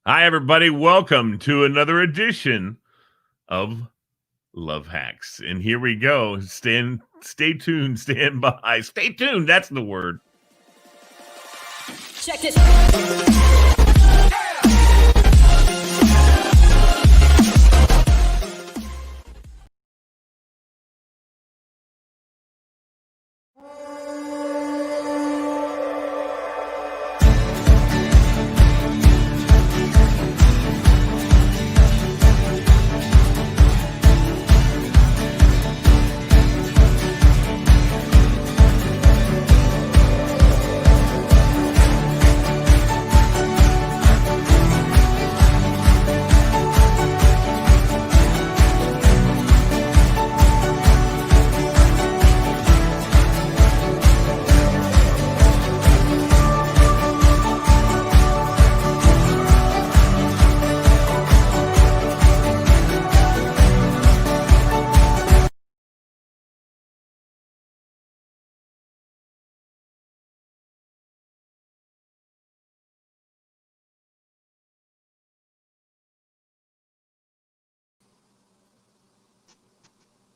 Hi, everybody. Welcome to another edition of Love Hacks. And here we go. Stay tuned, stand by. Stay tuned. That's the word. Check it.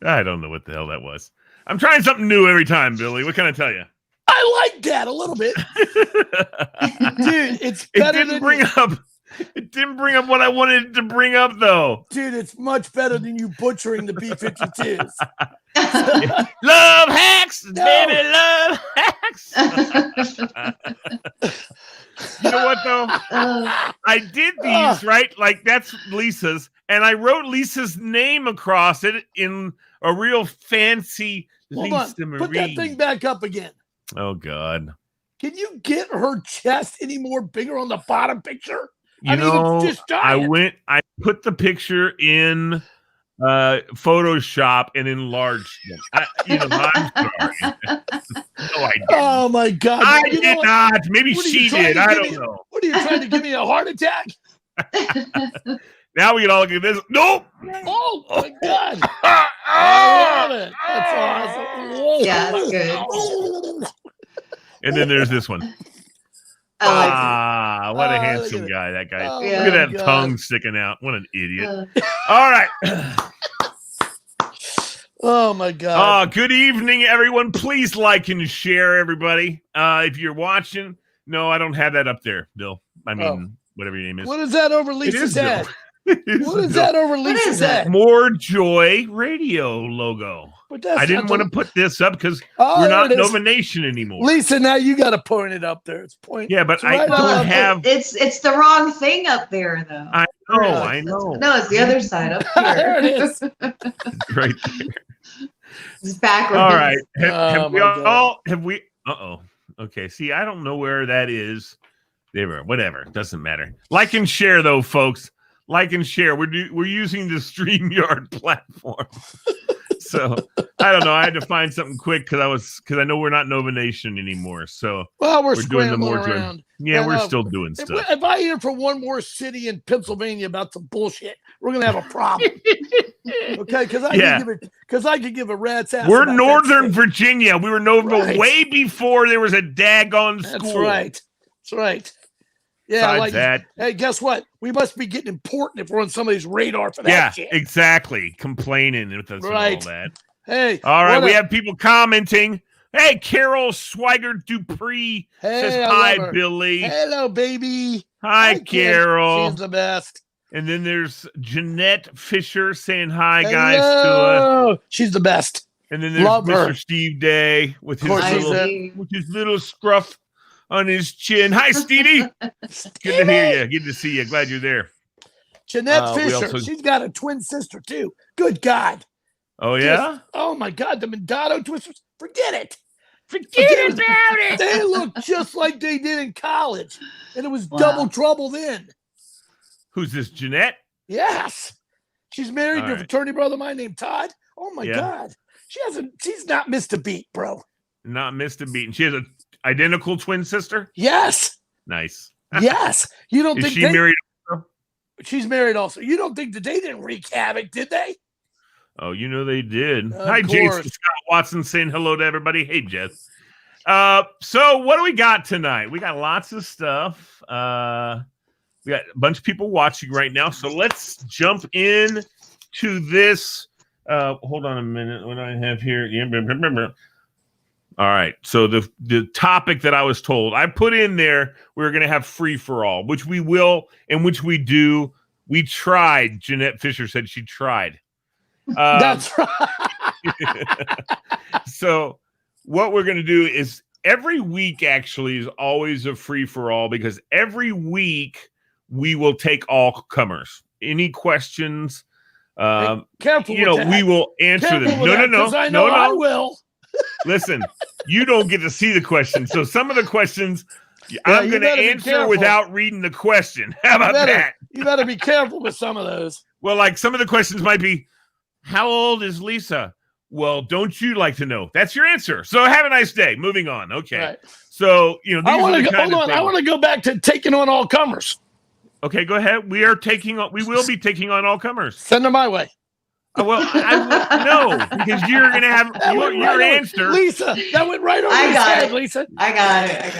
I don't know what the hell that was. I'm trying something new every time, Billy. What can I tell you? I like that a little bit. Dude, it's better It didn't bring up what I wanted it to bring up, though. Dude, it's much better than you butchering the B-52s. Love hacks, baby, love hacks. You know what, though? I did these, right? Like, that's Lisa's. And I wrote Lisa's name across it in a real fancy Lisa Marie. Put that thing back up again. Oh, God. Can you get her chest any more bigger on the bottom picture? It's just I put the picture in Photoshop and enlarged it. I'm sorry. No, I didn't. Oh, my God. I did not. Maybe she did. I don't know. What are you trying to give me, a heart attack? Now we can all look at this. Nope. Oh, my God. I love it. That's awesome. Yeah, that's good. And then there's this one. What a handsome guy that guy. Oh, look at that God. tongue sticking out. What an idiot. All right. Oh, my God. Good evening, everyone. Please like and share, everybody. If you're watching, no, I don't have that up there, Bill. I mean, whatever your name is. What is that over Lisa's head? What is that over Lisa's head? MoreJoy radio logo. I didn't want to put this up because we're not Nova Nation anymore. Lisa, now you got to point it up there. It's point. Yeah, but I right don't have. It's the wrong thing up there, though. I know. No, it's the other side up here. There it is. Right there. It's backwards. All right. Have we? Okay. See, I don't know where that is. Whatever. Doesn't matter. Like and share, though, folks. Like and share. We're using the StreamYard platform. So I don't know. I had to find something quick because I know we're not Nova Nation anymore. So we're doing the scrambling around. Yeah, we're still doing stuff. If I hear from one more city in Pennsylvania about some bullshit, we're gonna have a problem. Okay, because I could give a rat's ass. We're Northern Virginia. We were Nova way before there was a daggone school. That's right. Yeah, Besides that. Hey, guess what? We must be getting important if we're on somebody's radar for that shit. Yeah, exactly. Complaining with us and all that. Hey. All right, we have people commenting. Hey, Carol Swigert Dupree says hi, Billy. Hello, baby. Hi, Carol. She's the best. And then there's Jeanette Fisher saying hi, guys, to us. She's the best. And then there's Mr. Steve Day with his little scruff on his chin. Hi, Stevie. Good to hear you. Good to see you. Glad you're there. Jeanette Fisher. She's got a twin sister, too. Good God. Oh, yeah? Oh, my God. The Mondado twisters. Forget it. Forget about it. They look just like they did in college. And it was double trouble then. Who's this, Jeanette? Yes. She's married to a fraternity brother of mine named Todd. Oh, my God. She's not missed a beat, bro. Not missed a beat. And she has an identical twin sister? Yes. Nice. Yes. You don't think she married also? She's married also. You don't think that they didn't wreak havoc, did they? Oh, you know they did. Hi, Jason Scott Watson saying hello to everybody. Hey, Jess. So what do we got tonight? We got lots of stuff. We got a bunch of people watching right now. So let's jump in to this. Hold on a minute. What do I have here? All right. So the topic that I was told, I put in there, we're going to have free for all, which we will, and which we do. We tried. Jeanette Fisher said she tried. That's right. So what we're going to do is every week actually is always a free for all, because every week we will take all comers. Any questions? Careful. We will answer them. No. I will. Listen, you don't get to see the questions. So some of the questions I'm going to answer without reading the question. How about that? You better be careful with some of those. Well, like some of the questions might be, how old is Lisa? Well, don't you like to know? That's your answer. So have a nice day. Moving on. Okay. Right. So, these I want to go back to taking on all comers. Okay, go ahead. We will be taking on all comers. Send them my way. Well, no, because you're going to have your answer. Lisa, that went right over I his got head, it. Lisa. I got it.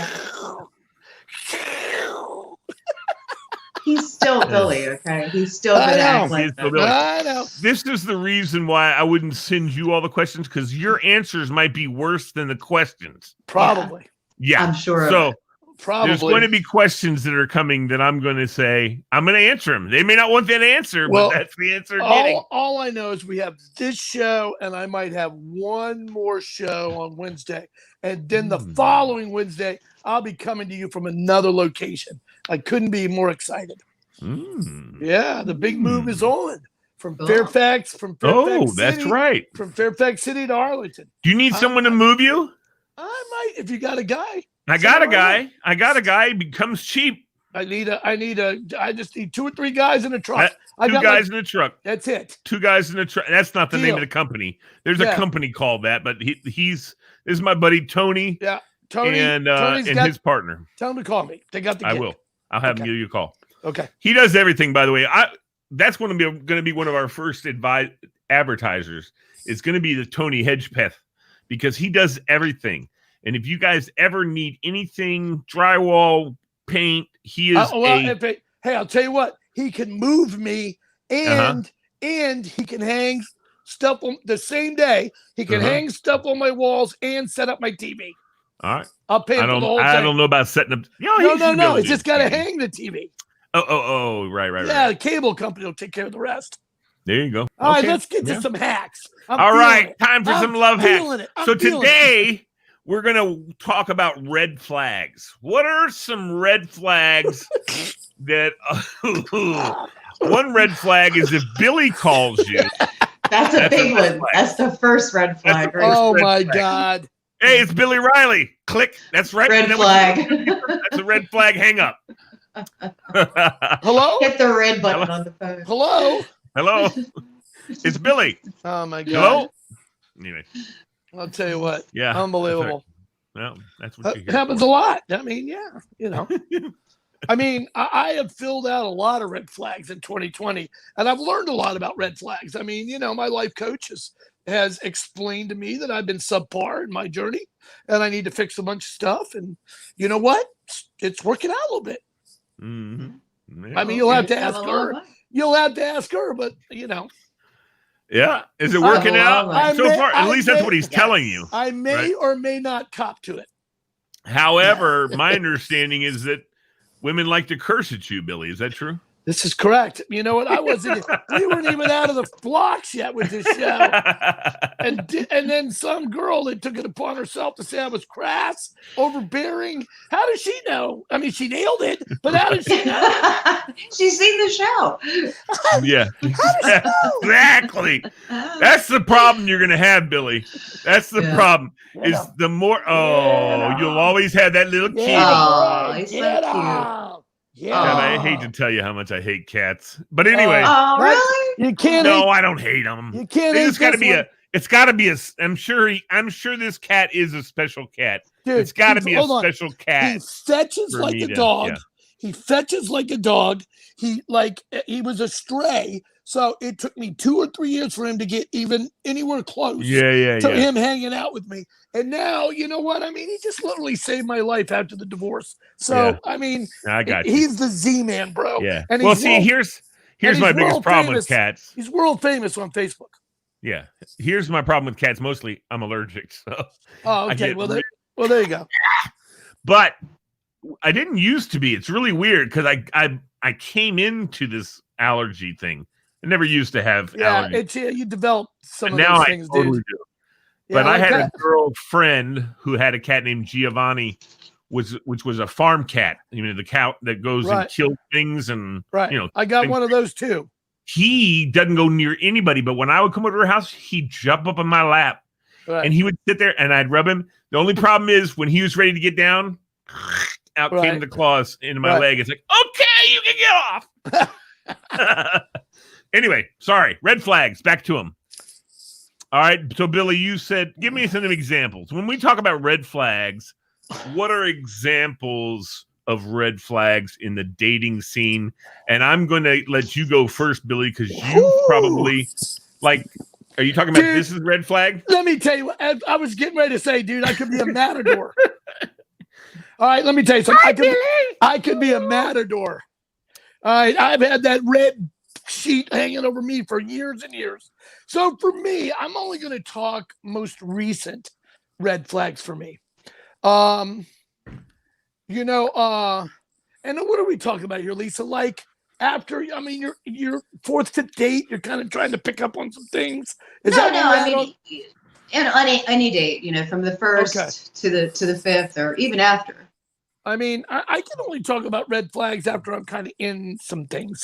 He's still Billy, okay? He's still going to act like that. I know. This is the reason why I wouldn't send you all the questions, because your answers might be worse than the questions. Probably. Yeah. I'm sure. So probably there's going to be questions that are coming that I'm going to say, I'm going to answer them. They may not want that answer, but that's the answer I'm getting. All I know is we have this show, and I might have one more show on Wednesday. And then the following Wednesday, I'll be coming to you from another location. I couldn't be more excited. Yeah, the big move is on from Fairfax. Oh, that's right. From Fairfax City to Arlington. Do you need someone to move you? I might, if you got a guy. I got a guy. He becomes cheap. I just need 2 or 3 guys in a truck. Two guys in a truck. That's it. 2 guys in a truck. That's not the name of the company. There's a company called that, but this is my buddy Tony. Yeah, Tony and his partner. Tell him to call me. They got the gig. I will. I'll have him give you a call. Okay. He does everything, by the way. That's going to be one of our first advertisers. It's going to be the Tony Hedgepeth, because he does everything. And if you guys ever need anything, drywall, paint, he is hey, I'll tell you what. He can move me, and he can hang stuff on the same day. He can hang stuff on my walls and set up my TV. All right. I'll pay for the whole thing. I don't know about setting up. No. It's just got to hang the TV. Right. Yeah, the cable company will take care of the rest. There you go. All right, let's get to some hacks. All right, time for some love hacks. So today, we're going to talk about red flags. What are some red flags that one red flag is if Billy calls you. That's a big one. That's the first red flag. Oh my God. Hey, it's Billy Riley. Click. That's right. Red flag. That's a red flag. Hang up. Hello? Hit the red button on the phone. Hello. It's Billy. Oh my God. Hello. Anyway, I'll tell you what. Yeah. Unbelievable. Well, that's what it happens a lot. I mean, yeah, I mean, I have filled out a lot of red flags in 2020, and I've learned a lot about red flags. I mean, my life coach has explained to me that I've been subpar in my journey, and I need to fix a bunch of stuff. And you know what? It's working out a little bit. Mm-hmm. Yeah. I mean, you'll have to ask her. But Yeah. Is it working out so far? At least that's what he's telling you. I may or may not cop to it. However, my understanding is that women like to curse at you, Billy. Is that true? This is correct. You know what? We weren't even out of the blocks yet with this show. And then some girl that took it upon herself to say I was crass, overbearing. How does she know? I mean, she nailed it, but how did she know? She's seen the show. Yeah. Exactly. That's the problem you're going to have, Billy. That's the problem. Is the more, you'll always have that little kid. Oh, he's so cute. Yeah, God, I hate to tell you how much I hate cats, but anyway. Really? You can't. No, I don't hate them. You can't. It's got to be It's got to be I'm sure this cat is a special cat. Dude, it's got to be a special cat. He fetches like a dog. Yeah. He fetches like a dog. He was a stray, So it took me 2 or 3 years for him to get even anywhere close to him hanging out with me. And now, you know what? I mean, he just literally saved my life after the divorce. So, I mean, I got you. He's the Z-Man, bro. Yeah. And well, see, here's my biggest problem with cats. He's world famous on Facebook. Yeah. Here's my problem with cats. Mostly, I'm allergic. So. Oh, okay. Well, there you go. But I didn't used to be. It's really weird because I came into this allergy thing. I never used to have allergies. You develop some of now those things, totally dude. do. But I had a girlfriend who had a cat named Giovanni, which was a farm cat. You know, the cat that goes and kills things, and I got one of those too. He doesn't go near anybody, but when I would come over to her house, he'd jump up on my lap, and he would sit there, and I'd rub him. The only problem is when he was ready to get down, out came the claws into my leg. It's like, okay, you can get off. Anyway, sorry. Red flags. Back to them. All right. So, Billy, you said, give me some examples. When we talk about red flags, what are examples of red flags in the dating scene? And I'm going to let you go first, Billy, because you probably are you talking about this is red flag? Let me tell you, I was getting ready to say, dude, I could be a matador. All right, let me tell you something. I could be a matador. All right, I've had that red sheet hanging over me for years and years. So for me, I'm only going to talk most recent red flags for me. And what are we talking about here, Lisa? Like after, I mean, your fourth, fifth date, you're kind of trying to pick up on some things. On any date, from the first to the fifth, or even after. I mean, I can only talk about red flags after I'm kind of in some things.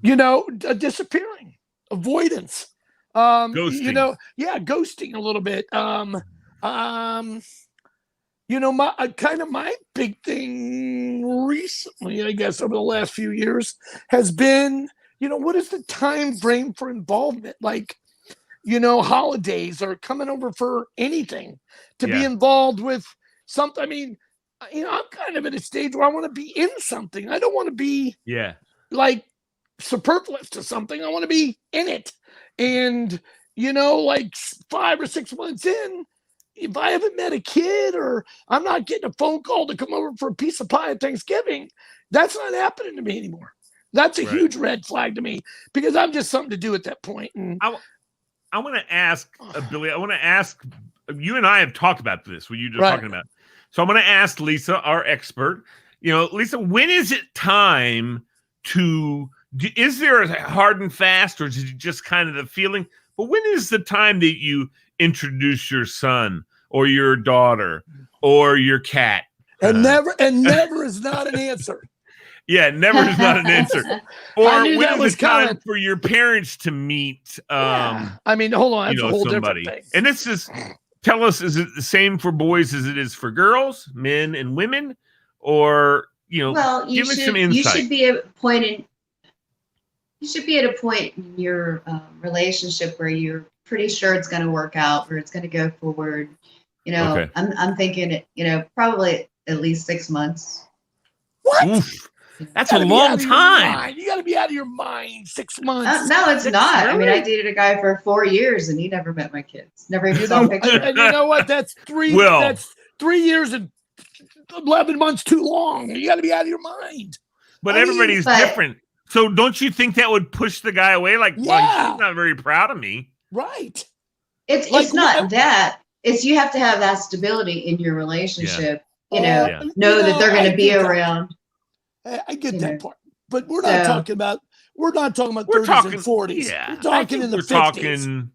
Disappearing, avoidance, ghosting. Ghosting a little bit. My big thing recently, I guess, over the last few years has been, what is the time frame for involvement? Like, holidays or coming over for anything to be involved with something. I mean, I'm kind of at a stage where I want to be in something. I don't want to be like superfluous to something. I want to be in it. And, like 5 or 6 months in, if I haven't met a kid or I'm not getting a phone call to come over for a piece of pie at Thanksgiving, that's not happening to me anymore. That's a huge red flag to me because I'm just something to do at that point. And I want to ask, Billy, you and I have talked about this, what you just talking about. So I'm going to ask Lisa, our expert, Lisa, when is it time is there a hard and fast, or is it just kind of the feeling? But when is the time that you introduce your son or your daughter or your cat? And never is not an answer. Yeah, never is not an answer. Or when is it time for your parents to meet? I mean, hold on, that's a whole somebody. Different thing. And this is, tell us, is it the same for boys as it is for girls, men and women? Or, give us some insight. You should be at a point in your relationship where you're pretty sure it's going to work out, or it's going to go forward. I'm thinking, probably at least 6 months. What? Oof. That's a long time. You got to be out of your mind. 6 months. No, it's not. Really? I mean, I dated a guy for 4 years, and he never met my kids. Never even saw a picture. And you know what? That's 3. That's 3 years and 11 months too long. You got to be out of your mind. But everybody's different. So don't you think that would push the guy away? Like, well, he's not very proud of me. Right. It's not that. It's you have to have that stability in your relationship. Know that they're going to be around. I get that part, but we're not talking about 30s and 40s. Yeah, we're talking in the 50s.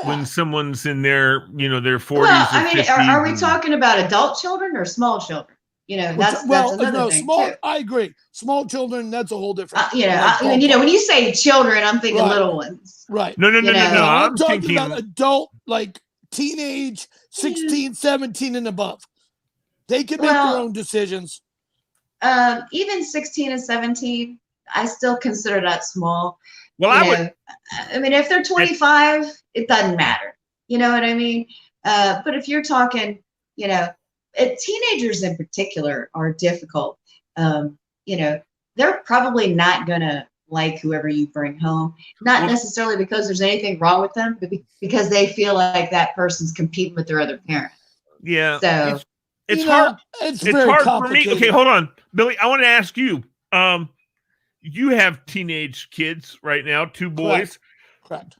When someone's in their their 40s. Well, I mean, are we talking about adult children or small children? That's another thing too. I agree. Small children, that's a whole different. When you say children, I'm thinking little ones. Right. No. I'm talking about adult, like teenage, 16, 17 and above. They can make their own decisions. Even 16 and 17, I still consider that small. Well, I mean, if they're 25, it doesn't matter. You know what I mean? But if you're talking, teenagers in particular are difficult. They're probably not going to like whoever you bring home, not necessarily because there's anything wrong with them, but because they feel like that person's competing with their other parent. Yeah. So it's hard. It's hard for me. Okay, hold on, Billy. I want to ask you. You have teenage kids right now, 2 boys. Correct.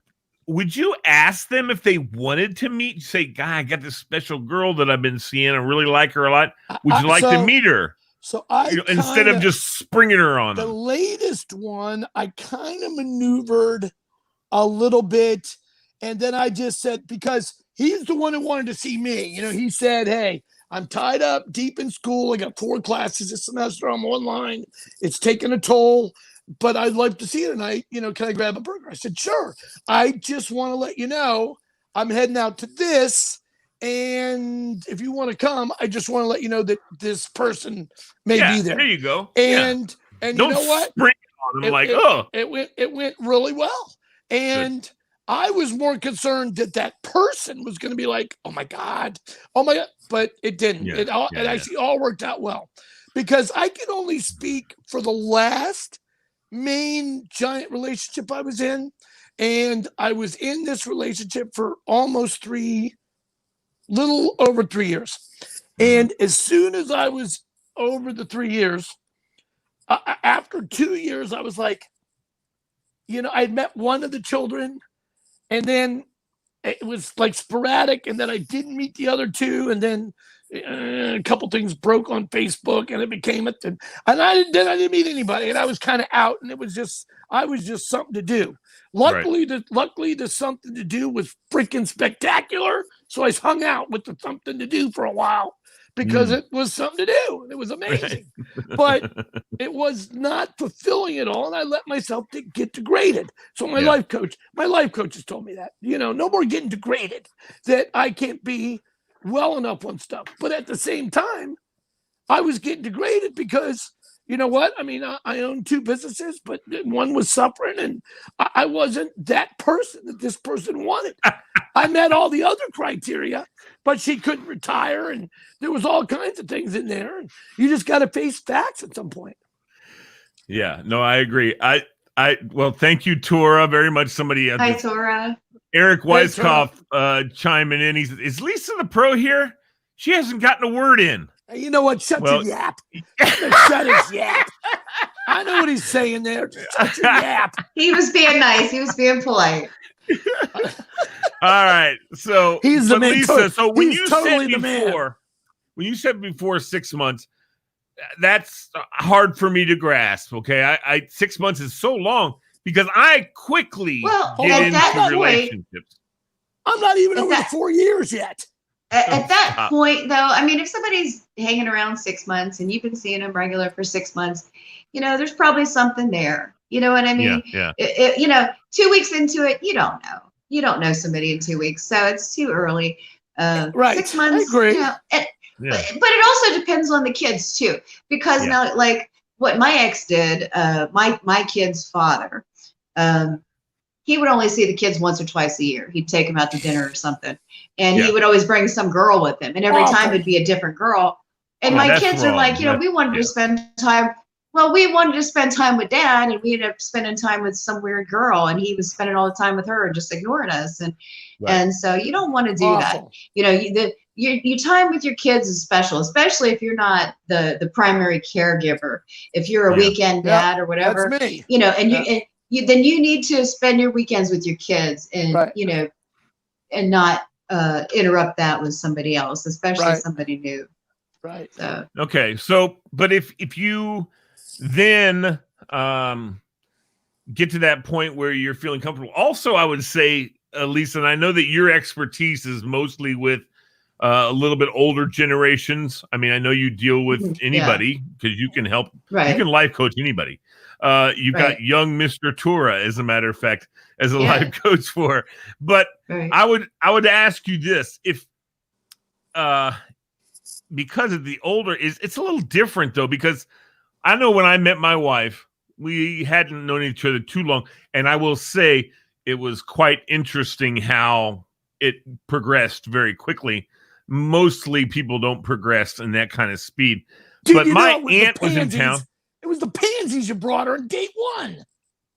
Would you ask them if they wanted to meet? Say, "Guy, I got this special girl that I've been seeing. I really like her a lot. Would you like to meet her?" So instead of just springing her on the them. latest one, I kind of maneuvered a little bit, and then I just said, because he's the one who wanted to see me. He said, "Hey, I'm tied up deep in school. I got 4 classes this semester. I'm online. It's taking a toll, but I'd like to see you tonight. Can I grab a burger?" I said, "Sure. I just want to let you know I'm heading out to this. And if you want to come, I just want to let you know that this person may be there." There you go. And you Don't know what? spring on them It went really well. And good. I was more concerned that person was going to be like, oh my God. But it didn't. It actually all worked out well, because I can only speak for the last main giant relationship I was in. And I was in this relationship for almost little over 3 years. And as soon as I was over the 3 years, after 2 years, I was like, I'd met one of the children, and then it was like sporadic, and then I didn't meet the other 2, and then a couple things broke on Facebook, and it became a thing. And I didn't meet anybody, and I was kind of out, and I was just something to do. Luckily, the something to do was freaking spectacular. So I hung out with the something to do for a while, because it was something to do. It was amazing, but it was not fulfilling at all. And I let myself get degraded. So my life coach has told me that, no more getting degraded, that I can't be well enough on stuff. But at the same time, I was getting degraded because, you know what? I mean, I own 2 businesses, but one was suffering, and I wasn't that person that this person wanted. I met all the other criteria, but she couldn't retire, and there was all kinds of things in there, and you just got to face facts at some point. Yeah, no, I agree. Well, thank you, Tora, very much. Somebody Hi, Tora. Eric Weiskopf chiming in. Is Lisa the pro here? She hasn't gotten a word in. You know what? Shut your yap. Shut his yap. I know what he's saying there. Just shut your yap. He was being nice. He was being polite. All right. So he's the man. Lisa, so when you totally said before 6 months, that's hard for me to grasp. Okay. I 6 months is so long, because I quickly get into relationships. I'm not even over the 4 years yet. At that point, though, I mean, if somebody's hanging around 6 months and you've been seeing them regular for 6 months, there's probably something there. You know what I mean? Yeah. 2 weeks into it, you don't know. You don't know somebody in 2 weeks, so it's too early. Right. 6 months. I agree. But it also depends on the kids too, because now, like what my ex did, my kid's father, he would only see the kids once or twice a year. He'd take them out to dinner or something. And he would always bring some girl with him. And every time it'd be a different girl. And my kids are like, we wanted to spend time. Well, we wanted to spend time with Dad, and we ended up spending time with some weird girl. And he was spending all the time with her and just ignoring us. And so you don't want to do that. Your time with your kids is special, especially if you're not the primary caregiver. If you're a weekend dad or whatever, that's me. And then you need to spend your weekends with your kids, and and not interrupt that with somebody else, especially somebody new. Right. So. Okay. So, but if you then get to that point where you're feeling comfortable, also, I would say, Lisa, and I know that your expertise is mostly with a little bit older generations. I mean, I know you deal with anybody, because you can help. Right. You can life coach anybody. You've got young Mr. Tura, as a matter of fact, as a life coach for. But I would ask you this: if because of the older it's a little different, though, because I know when I met my wife, we hadn't known each other too long, and I will say it was quite interesting how it progressed very quickly. Mostly people don't progress in that kind of speed. Dude, but my aunt was in town. It was the pansies you brought her on date 1.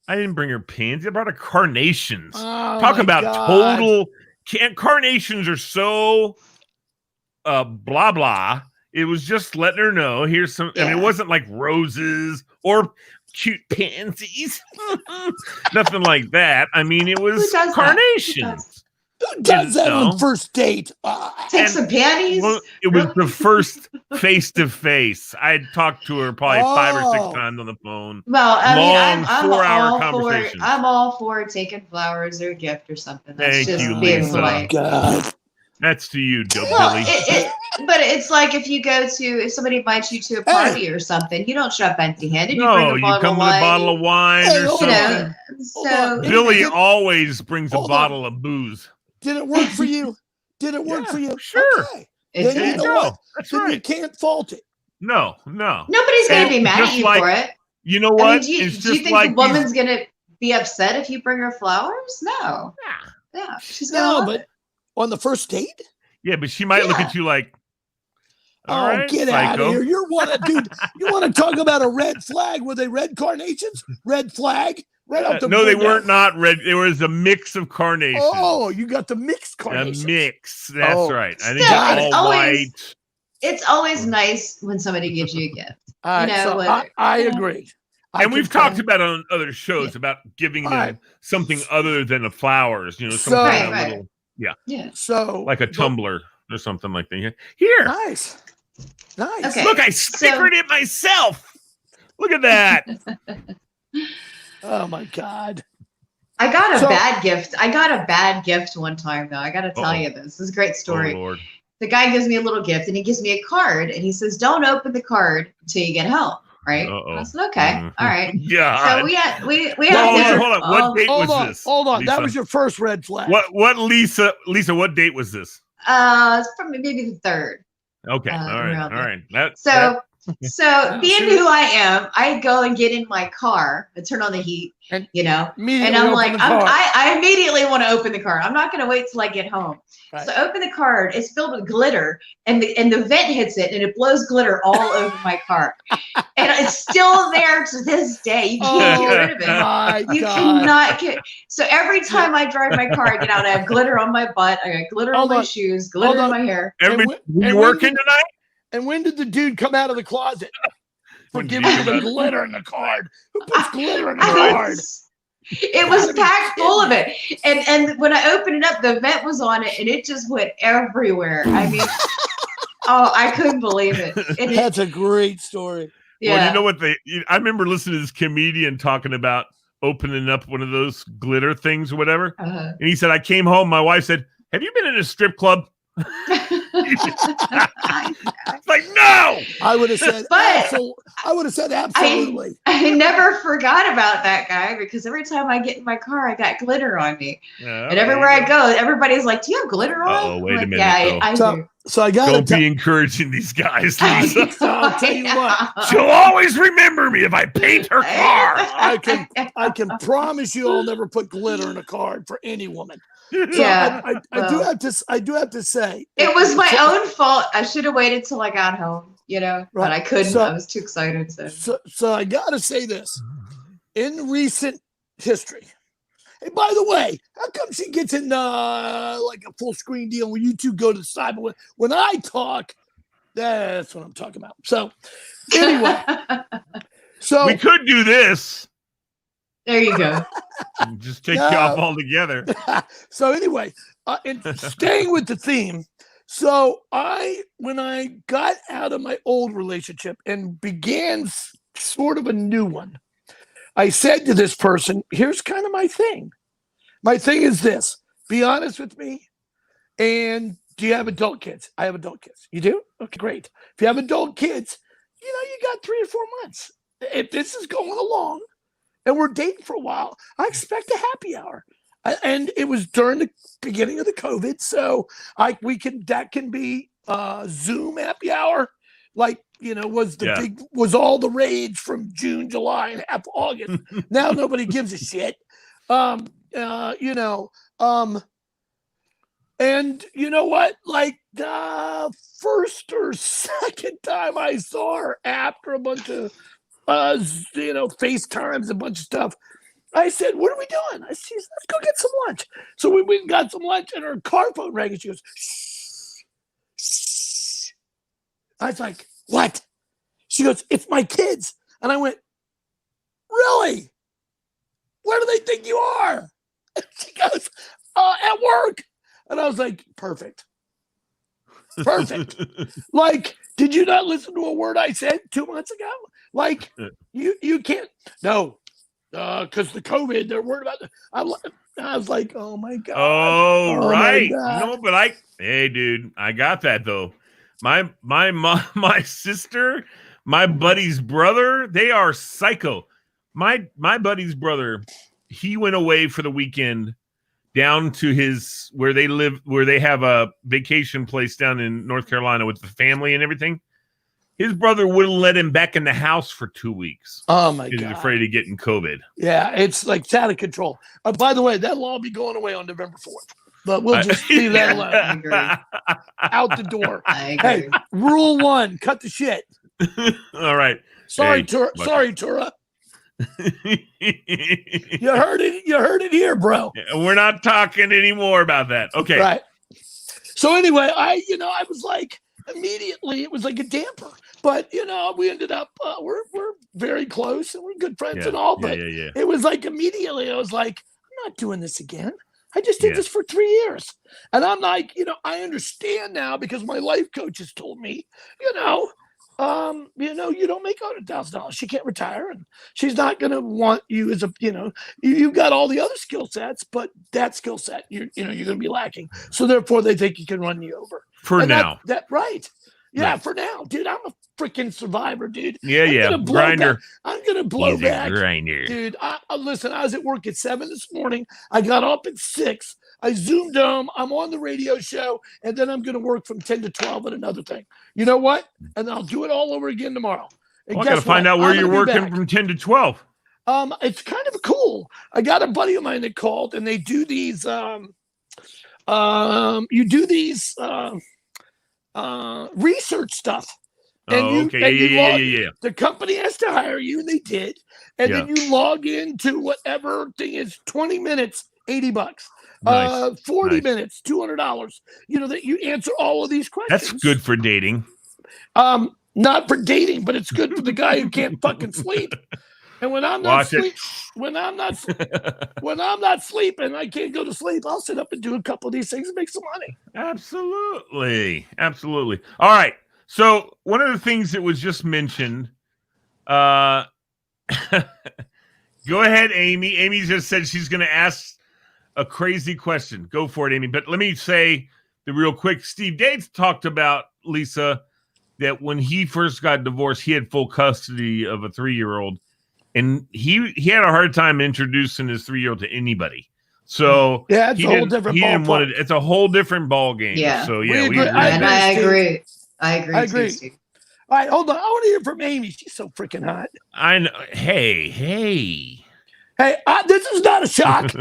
I didn't bring her pansy. I brought her carnations. Oh, Talk my about God. total. Carnations are so blah blah. It was just letting her know. Here's some. I mean, it wasn't like roses or cute pansies. Nothing like that. I mean, it was carnations. Who does that on first date? Take some panties. Well, it was the first face-to-face. I had talked to her probably 5 or 6 times on the phone. Well, I mean, I'm 4-hour conversation. I'm all for taking flowers or a gift or something. That's Thank just you, being Lisa. polite. God. That's to you, Billy. But it's like if somebody invites you to a party or something, you don't show up empty-handed. No, you come with a bottle of wine or something. So Billy always brings a bottle of booze. Did it work for you? Did it work for you? Sure. Okay. Then you know what? That's then right. You can't fault it. No. Nobody's going to be mad at you for it. You know what? I mean, do you think the woman's going to be upset if you bring her flowers? No. Yeah. She's going to love it. On the first date? Yeah, but she might look at you like, all right, get out of here. You want to talk about a red flag? Were they red carnations? Red flag? Right out the no, they weren't not red. There was a mix of carnations. Oh, you got the mixed carnations. A mix. That's right. I think it's all white. It's always nice when somebody gives you a gift. All right, I agree. And we've talked about on other shows about giving them something other than the flowers. You know, something little, So like a tumbler or something like that. Here. Nice. Okay. Look, I stickered it myself. Look at that. Oh my God. I got a bad gift. I got a bad gift one time though. I got to tell you this. This is a great story. Oh, Lord. The guy gives me a little gift and he gives me a card and he says, "Don't open the card until you get home." Right? I said, "Okay, all right." Yeah. So we had hold on. What date was this? Hold on. Lisa? That was your first red flag. What Lisa? What date was this? It's probably maybe the third. Okay. All right. So being who I am, I go and get in my car, I turn on the heat, and I'm like, I immediately want to open the car. I'm not going to wait till I get home. Right. So I open the card. It's filled with glitter, and the vent hits it, and it blows glitter all over my car. And it's still there to this day. You can't get rid of it. You cannot get. So every time I drive my car, I get out. I have glitter on my butt. I got glitter on my shoes, glitter in my hair. You working tonight? And when did the dude come out of the closet for giving you the glitter in the card? Who puts glitter in the card? It was packed full of it. And when I opened it up, the vent was on it and it just went everywhere. I mean, I couldn't believe it. That's a great story. Yeah. Well, you know what I remember listening to this comedian talking about opening up one of those glitter things or whatever. And he said, I came home, my wife said, "Have you been in a strip club?" It's like, no. I would have said, absolutely. I never forgot about that guy because every time I get in my car, I got glitter on me. And everywhere I go, everybody's like, "Do you have glitter on?" Oh, wait a minute. Yeah, I do. So I got Don't be encouraging these guys, Lisa. I'll tell you what. She'll always remember me if I paint her car. I can promise you I'll never put glitter in a card for any woman. So I do have to say it was my own fault. I should have waited till I got home, but I couldn't. I was too excited. So I gotta say this. In recent history, hey, by the way, how come she gets in like a full screen deal when you two go to the cyber? When I talk, that's what I'm talking about. So anyway, we could do this. There you go. Just take you off altogether. So anyway, and staying with the theme. So when I got out of my old relationship and began sort of a new one, I said to this person, here's kind of my thing. My thing is this. Be honest with me. And do you have adult kids? I have adult kids. You do? Okay, great. If you have adult kids, you got 3 or 4 months. If this is going along, and we're dating for a while, I expect a happy hour. And it was during the beginning of the COVID. So that can be Zoom happy hour. Like, was all the rage from June, July, and half August. Now nobody gives a shit. And you know what? Like the first or second time I saw her after a bunch of FaceTimes, a bunch of stuff, I said, what are we doing? I said, let's go get some lunch. So we went and got some lunch, and her car phone rang, and she goes, shh, shh. I was like, what? She goes, it's my kids. And I went, really? Where do they think you are? And she goes, at work. And I was like, perfect. Perfect. Like, did you not listen to a word I said 2 months ago? Like, you can't. No, because the COVID, they're worried about. I was like, oh my god. Oh right. No, but hey, dude, I got that though. My mom, my sister, my buddy's brother, they are psycho. My buddy's brother, he went away for the weekend down to where they live, where they have a vacation place down in North Carolina with the family and everything. His brother wouldn't let him back in the house for 2 weeks. Oh my god! He's afraid of getting COVID. Yeah, it's like it's out of control. By the way, that'll all be going away on November 4th. But we'll just leave that alone. Out the door. Hey, rule 1: cut the shit. All right. Sorry, Tura. You heard it. You heard it here, bro. We're not talking anymore about that. Okay. Right. So anyway, I was like, immediately it was like a damper. But we ended up we're very close and we're good friends and all. But it was like immediately I was like, I'm not doing this again. I just did this for 3 years. And I'm like, I understand now because my life coach has told me, you don't make $100,000. She can't retire, and she's not going to want you as a, you've got all the other skill sets, but that skill set, you're going to be lacking. So therefore, they think you can run you over for now. Right. Yeah, for now, dude. I'm a freaking survivor, dude. Yeah. Grinder. I'm gonna blow back, grinder, dude. Listen. I was at work at 7 this morning. I got up at 6. I zoomed home. I'm on the radio show, and then I'm gonna work from 10 to 12 at another thing. You know what? And I'll do it all over again tomorrow. And I gotta find out where you're working from 10 to 12. It's kind of cool. I got a buddy of mine that called, and they do these. You do these. Research stuff. And the company has to hire you, and they did. And then you log into whatever thing is 20 minutes, $80. Nice. 40 minutes, $200. That you answer all of these questions. That's good for dating. Not for dating, but it's good for the guy who can't fucking sleep. And when I'm not when I'm not sleeping, I can't go to sleep. I'll sit up and do a couple of these things and make some money. Absolutely. All right. So one of the things that was just mentioned, go ahead, Amy. Amy just said she's going to ask a crazy question. Go for it, Amy. But let me say the real quick. Steve Gates talked about, Lisa, that when he first got divorced, he had full custody of a 3-year-old. And he had a hard time introducing his 3-year-old to anybody. So it's a whole different ball. It's a whole different ball game. Yeah. So we agree. I agree. I agree. Too, all right, hold on. I want to hear from Amy. She's so freaking hot. I know. Hey. This is not a shock.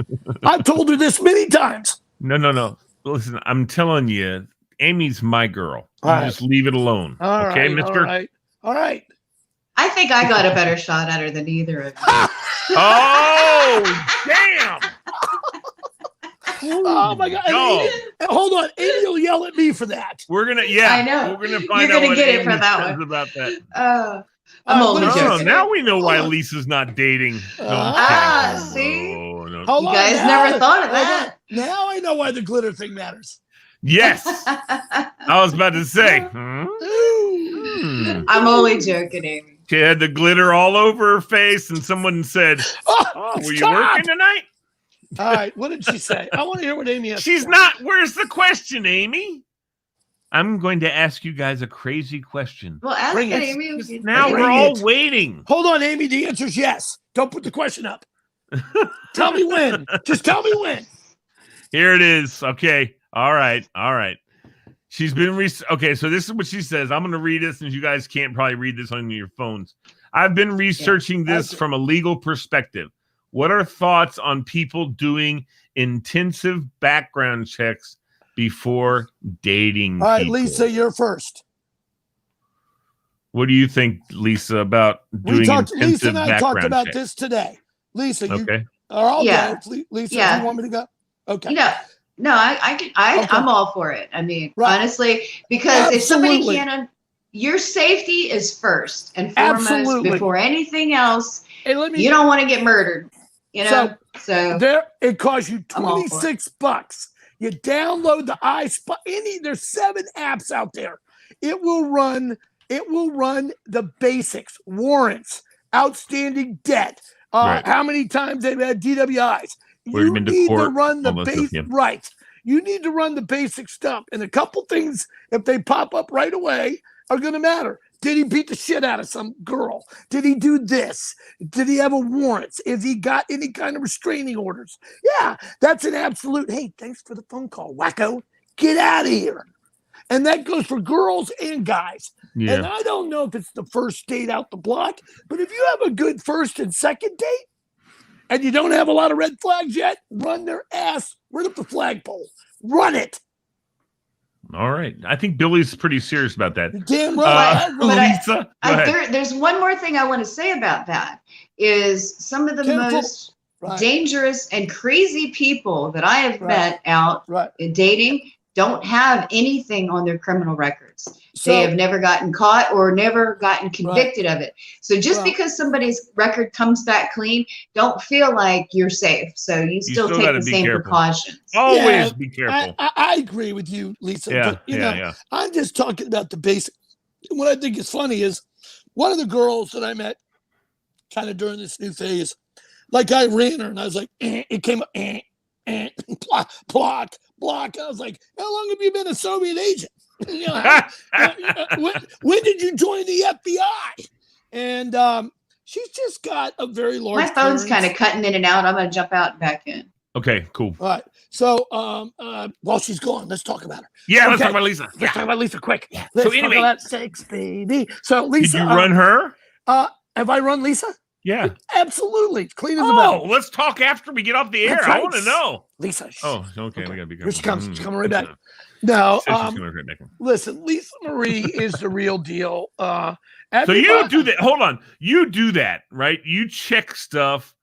I've told her this many times. No. Listen, I'm telling you, Amy's my girl. Just leave it alone. Okay, mister? All right. I think I got a better shot at her than either of you. Oh, damn. Oh, my God. No. Hold on. Amy will yell at me for that. We're going to, I know. We're going to find out what get Amy it for that says one. about that. I'm only joking. Now we know why Lisa's not dating. See? No. You guys never thought of that. Now I know why the glitter thing matters. Yes. I was about to say. I'm only joking, Amy. She had the glitter all over her face, and someone said, were you working tonight? All right. What did she say? I want to hear what Amy has. She's not. Where's the question, Amy? I'm going to ask you guys a crazy question. Well, ask it, Amy. Now we're all waiting. Hold on, Amy. The answer is yes. Don't put the question up. Tell me when. Just tell me when. Here it is. Okay. All right. She's been okay. So this is what she says. I'm going to read this, and you guys can't probably read this on your phones. I've been researching this from a legal perspective. What are thoughts on people doing intensive background checks before dating? All right, people? Lisa, you're first. What do you think, Lisa, about doing intensive Lisa and I talked background about checks? this today. Lisa, Or I'll Yeah. go. Lisa, Yeah. do you want me to go? Okay. No, I'm all for it. I mean, honestly, because if somebody can't, your safety is first and foremost before anything else. You don't want to get murdered, you know. So there, it costs you $26. You download the iSpy. There's 7 apps out there. It will run the basics, warrants, outstanding debt, how many times they've had DWIs. You need to run the basic right. You need to run the basic stuff, and a couple things, if they pop up right away, are going to matter. Did he beat the shit out of some girl? Did he do this? Did he have a warrant? Has he got any kind of restraining orders? Yeah, that's an absolute, hey, thanks for the phone call, wacko. Get out of here. And that goes for girls and guys. Yeah. And I don't know if it's the first date out the block, but if you have a good first and second date and you don't have a lot of red flags yet, run their ass. Run up the flagpole. Run it. All right. I think Billy's pretty serious about that. Damn right. Lisa, there's one more thing I want to say about that is some of the most dangerous and crazy people that I have met out in dating don't have anything on their criminal records. They have never gotten caught or never gotten convicted of it. So just because somebody's record comes back clean, don't feel like you're safe. So you still take the same precautions. Always be careful. I agree with you, Lisa. But, you know, I'm just talking about the basics. What I think is funny is one of the girls that I met kind of during this new phase, like I ran her and I was like, it came up, block. I was like, how long have you been a Soviet agent? You know, when did you join the FBI? And she's just got a very large. My phone's kind of cutting in and out. I'm going to jump out and back in. Okay, cool. All right. So while she's gone, let's talk about her. Yeah, let's talk about Lisa. Let's talk about Lisa quick. Yeah. Let's talk about sex, baby. So Lisa, did you run her? Have I run Lisa? Yeah, absolutely. Clean as a bell. Let's talk after we get off the air. Right. I want to know. Lisa. Oh, okay. We got to be careful. Here she comes. She's coming right back. No, right back. Listen, Lisa Marie is the real deal. So you do that. Hold on. You do that, right? You check stuff.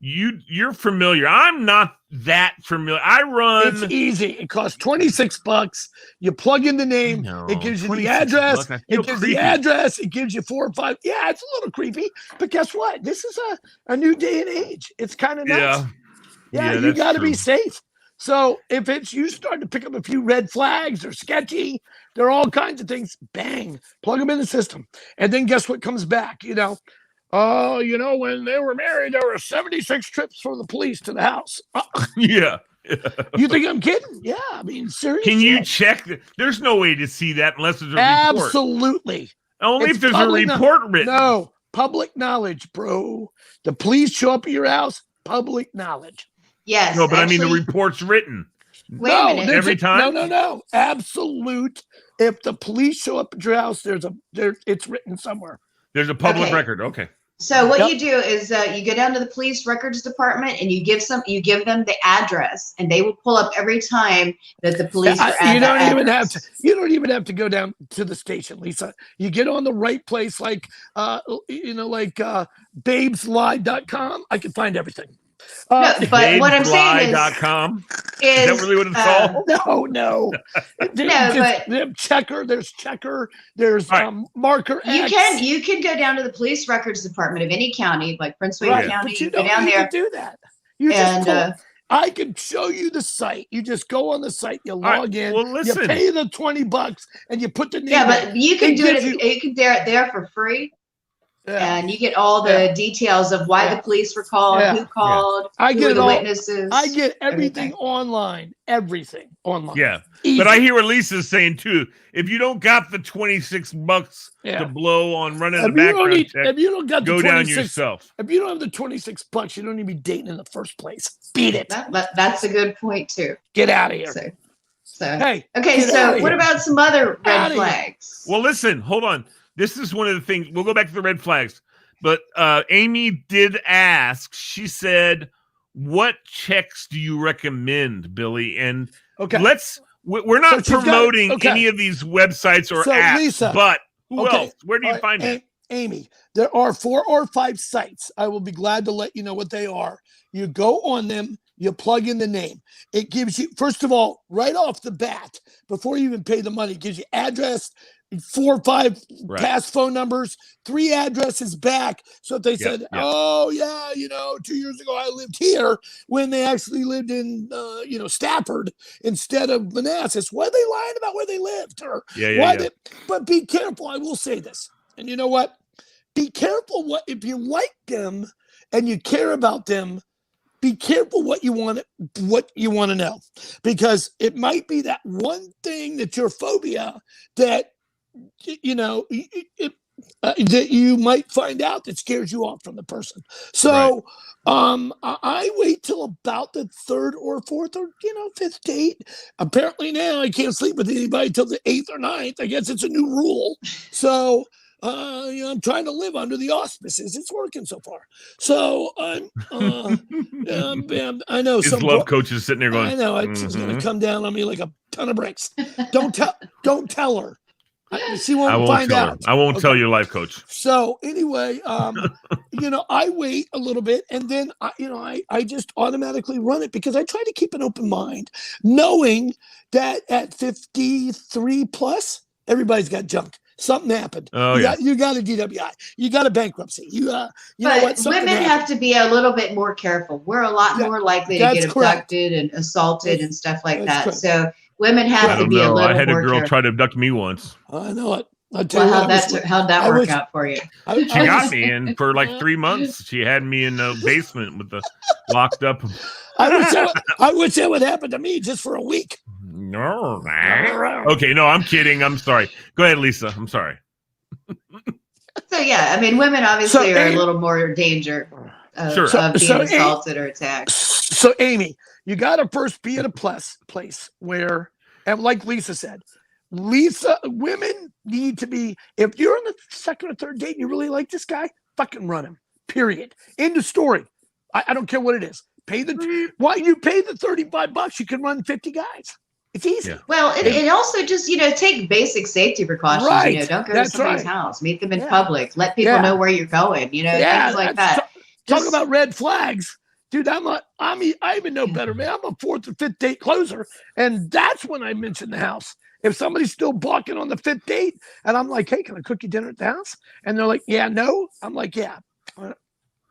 You're familiar. I'm not that familiar. I run. It's easy. It costs $26. You plug in the name. It gives you the address. It gives the address. It gives you 4 or 5. Yeah, it's a little creepy. But guess what? This is a new day and age. It's kind of nuts. Yeah, you got to be safe. So if it's you start to pick up a few red flags or sketchy, there are all kinds of things. Bang, plug them in the system. And then guess what comes back? You know, when they were married, there were 76 trips from the police to the house. Yeah. You think I'm kidding? Yeah. I mean, seriously. Can you check? There's no way to see that unless there's a report. Absolutely. Only if there's a report written. No. Public knowledge, bro. The police show up at your house. Public knowledge. Yes. No, but actually, I mean the report's written. Wait a minute. Every time? No. Absolute. If the police show up at your house, it's written somewhere. There's a public record. Okay. So what you do is you go down to the police records department and you give them the address, and they will pull up every time that the police are at you don't even have to go down to the station, Lisa. You get on the right place, like babeslie.com. I can find everything. No, but what I'm saying is that really what it's called? No. There's checker. There's marker X. You can go down to the police records department of any county, like Prince William County. But you go down there. Do that. I can show you the site. You just go on the site, you log in, you pay the $20, and you put the name. Yeah, but you can do it. You can do it there for free. Yeah. And you get all the details of why the police were called, who called, who were the witnesses. I get everything online. Everything online. Yeah. Easy. But I hear what Lisa's saying too. If you don't got the $26 to blow on running a background check, if you don't got go down yourself. If you don't have the $26, you don't need to be dating in the first place. Beat it. That's a good point too. Get out of here. Okay. So what about some other red flags? Well, listen, hold on. This is one of the things. We'll go back to the red flags. But Amy did ask. She said, "What checks do you recommend, Billy?" And we're not promoting any of these websites or apps. Lisa, but who else? Where do you find it? Amy, there are 4 or 5 sites. I will be glad to let you know what they are. You go on them, you plug in the name. It gives you, first of all, right off the bat, before you even pay the money, it gives you address, 4 or 5 past phone numbers, 3 addresses back. So if they said, oh, yeah, 2 years ago I lived here, when they actually lived in, Stafford instead of Manassas, why are they lying about where they lived? Or but be careful. I will say this. And you know what? Be careful if you like them and you care about them. Be careful what you want to know, because it might be that one thing that's your phobia that that you might find out that scares you off from the person. So I wait till about the 3rd or 4th or 5th date. Apparently now I can't sleep with anybody till the 8th or 9th. I guess it's a new rule. So I'm trying to live under the auspices. It's working so far. So I know his love coach is sitting there going, I know it's going to come down on me like a ton of bricks. Don't tell her. She won't find out. I won't tell your life coach. So anyway, I wait a little bit, and then I just automatically run it, because I try to keep an open mind, knowing that at 53 plus, everybody's got junk. Something happened. Oh, you got a DWI. You got a bankruptcy. But women have to be a little bit more careful. We're a lot more likely to get abducted and assaulted and stuff like that. Correct. So women have to be a little more careful. I had a girl try to abduct me once. I know it. How'd that work out for you? She got me in for like 3 months. She had me in the basement with the locked up. I wish that would happen to me just for a week. No. Okay, no, I'm kidding. I'm sorry. Go ahead, Lisa. I'm sorry. So yeah, I mean, women obviously are a little more in danger of being assaulted or attacked. So Amy, you got to first be at a place where, and like Lisa said, women need to be, if you're on the 2nd or 3rd date and you really like this guy, fucking run him. Period. End of story. I don't care what it is. You pay the $35, you can run 50 guys. It's easy. Yeah. Well, it also just, take basic safety precautions. Right. Don't go to somebody's house. Meet them in public. Let people know where you're going. Things like that. Talk about red flags. Dude, I even know better, man. I'm a 4th or 5th date closer. And that's when I mention the house. If somebody's still balking on the 5th date, and I'm like, hey, can I cook you dinner at the house? And they're like, yeah, no. I'm like, yeah.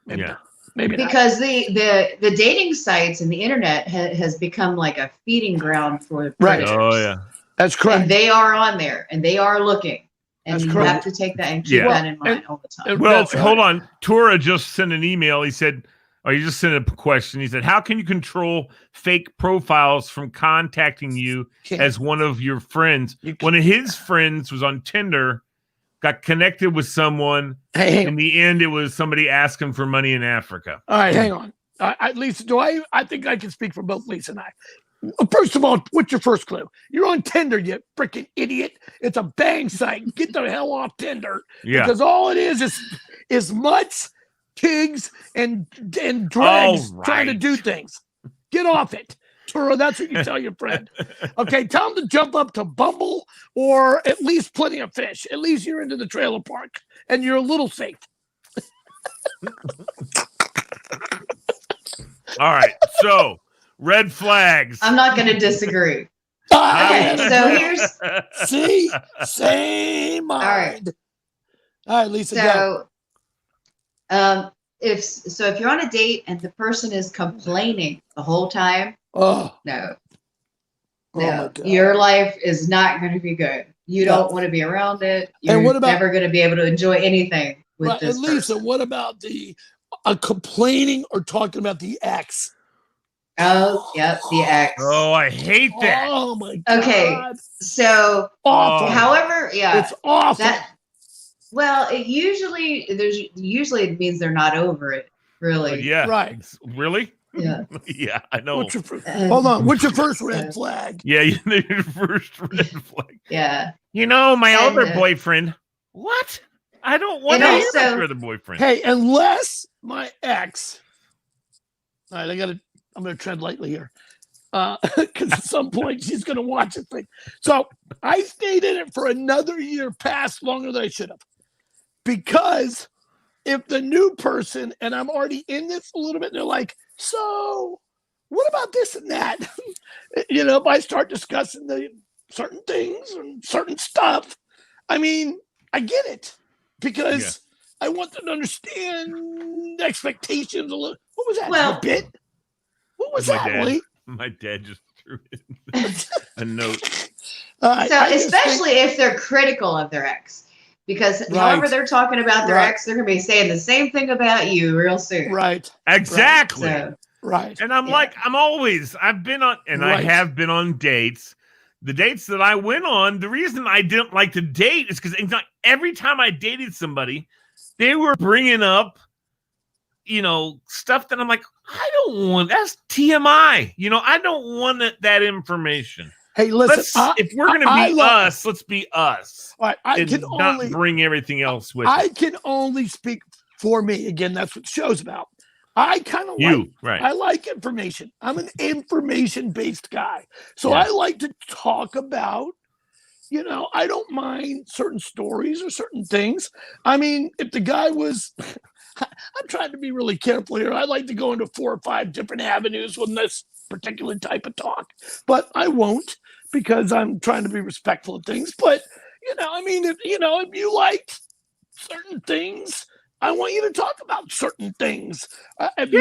Maybe not. Maybe because the dating sites and the internet has become like a feeding ground for predators. Oh yeah, that's correct. And they are on there and they are looking, and you have to take that and keep that in mind all the time. Well, hold on. Tura just sent an email. He said, he just sent a question. He said, how can you control fake profiles from contacting you as one of your friends? One of his friends was on Tinder, got connected with someone. In the end, it was somebody asking for money in Africa. All right, hang on. Lisa, I think I can speak for both Lisa and I. First of all, what's your first clue? You're on Tinder, you freaking idiot. It's a bang site. Get the hell off Tinder. Yeah. Because all it is mutts, pigs, and dregs trying to do things. Get off it. Turo, that's what you tell your friend. Okay, tell him to jump up to Bumble or at least Plenty of Fish. At least you're into the trailer park and you're a little safe. All right, so red flags. I'm not going to disagree. Okay, so here's same mind. All right, Lisa. So, if you're on a date and the person is complaining the whole time, no, your life is not going to be good. You don't want to be around it. You're never going to be able to enjoy anything with this person. Lisa, what about the complaining or talking about the ex? Oh, yep, the ex. Oh, I hate that. Oh my God. Okay, so awful. However, it's awful. It usually means they're not over it. Really? Yeah. Right. Really? Yeah. Yeah, I know. Hold on. What's your first red flag? Yeah, your first red flag. Yeah. My other boyfriend. What? I don't want to hear about your other boyfriend. Hey, unless my ex. All right, I'm going to tread lightly here. Because at some point she's going to watch this thing. So I stayed in it for another year past longer than I should have. because if the new person, and I'm already in this a little bit, they're like, so what about this and that? If I start discussing the certain things and certain stuff, I mean, I get it because I want them to understand expectations a little. What was that? Well, a bit? What was that, Lee? My dad just threw in a note. So especially if they're critical of their ex, because however they're talking about their ex, they're going to be saying the same thing about you real soon. Right. Exactly. So, and I'm like, I've been on, and I have been on dates. The dates that I went on, the reason I didn't like to date is because every time I dated somebody, they were bringing up, stuff that I'm like, I don't want, that's TMI. I don't want that information. Hey, listen, if we're going to be us, let's be us. All right, I can not bring everything else with I can only speak for me. Again, that's what the show's about. I kind of I like information. I'm an information-based guy. So I like to talk about, I don't mind certain stories or certain things. I mean, if the guy was, I'm trying to be really careful here. I like to go into 4 or 5 different avenues with this particular type of talk, but I won't because I'm trying to be respectful of things. But, if you like certain things, I want you to talk about certain things. If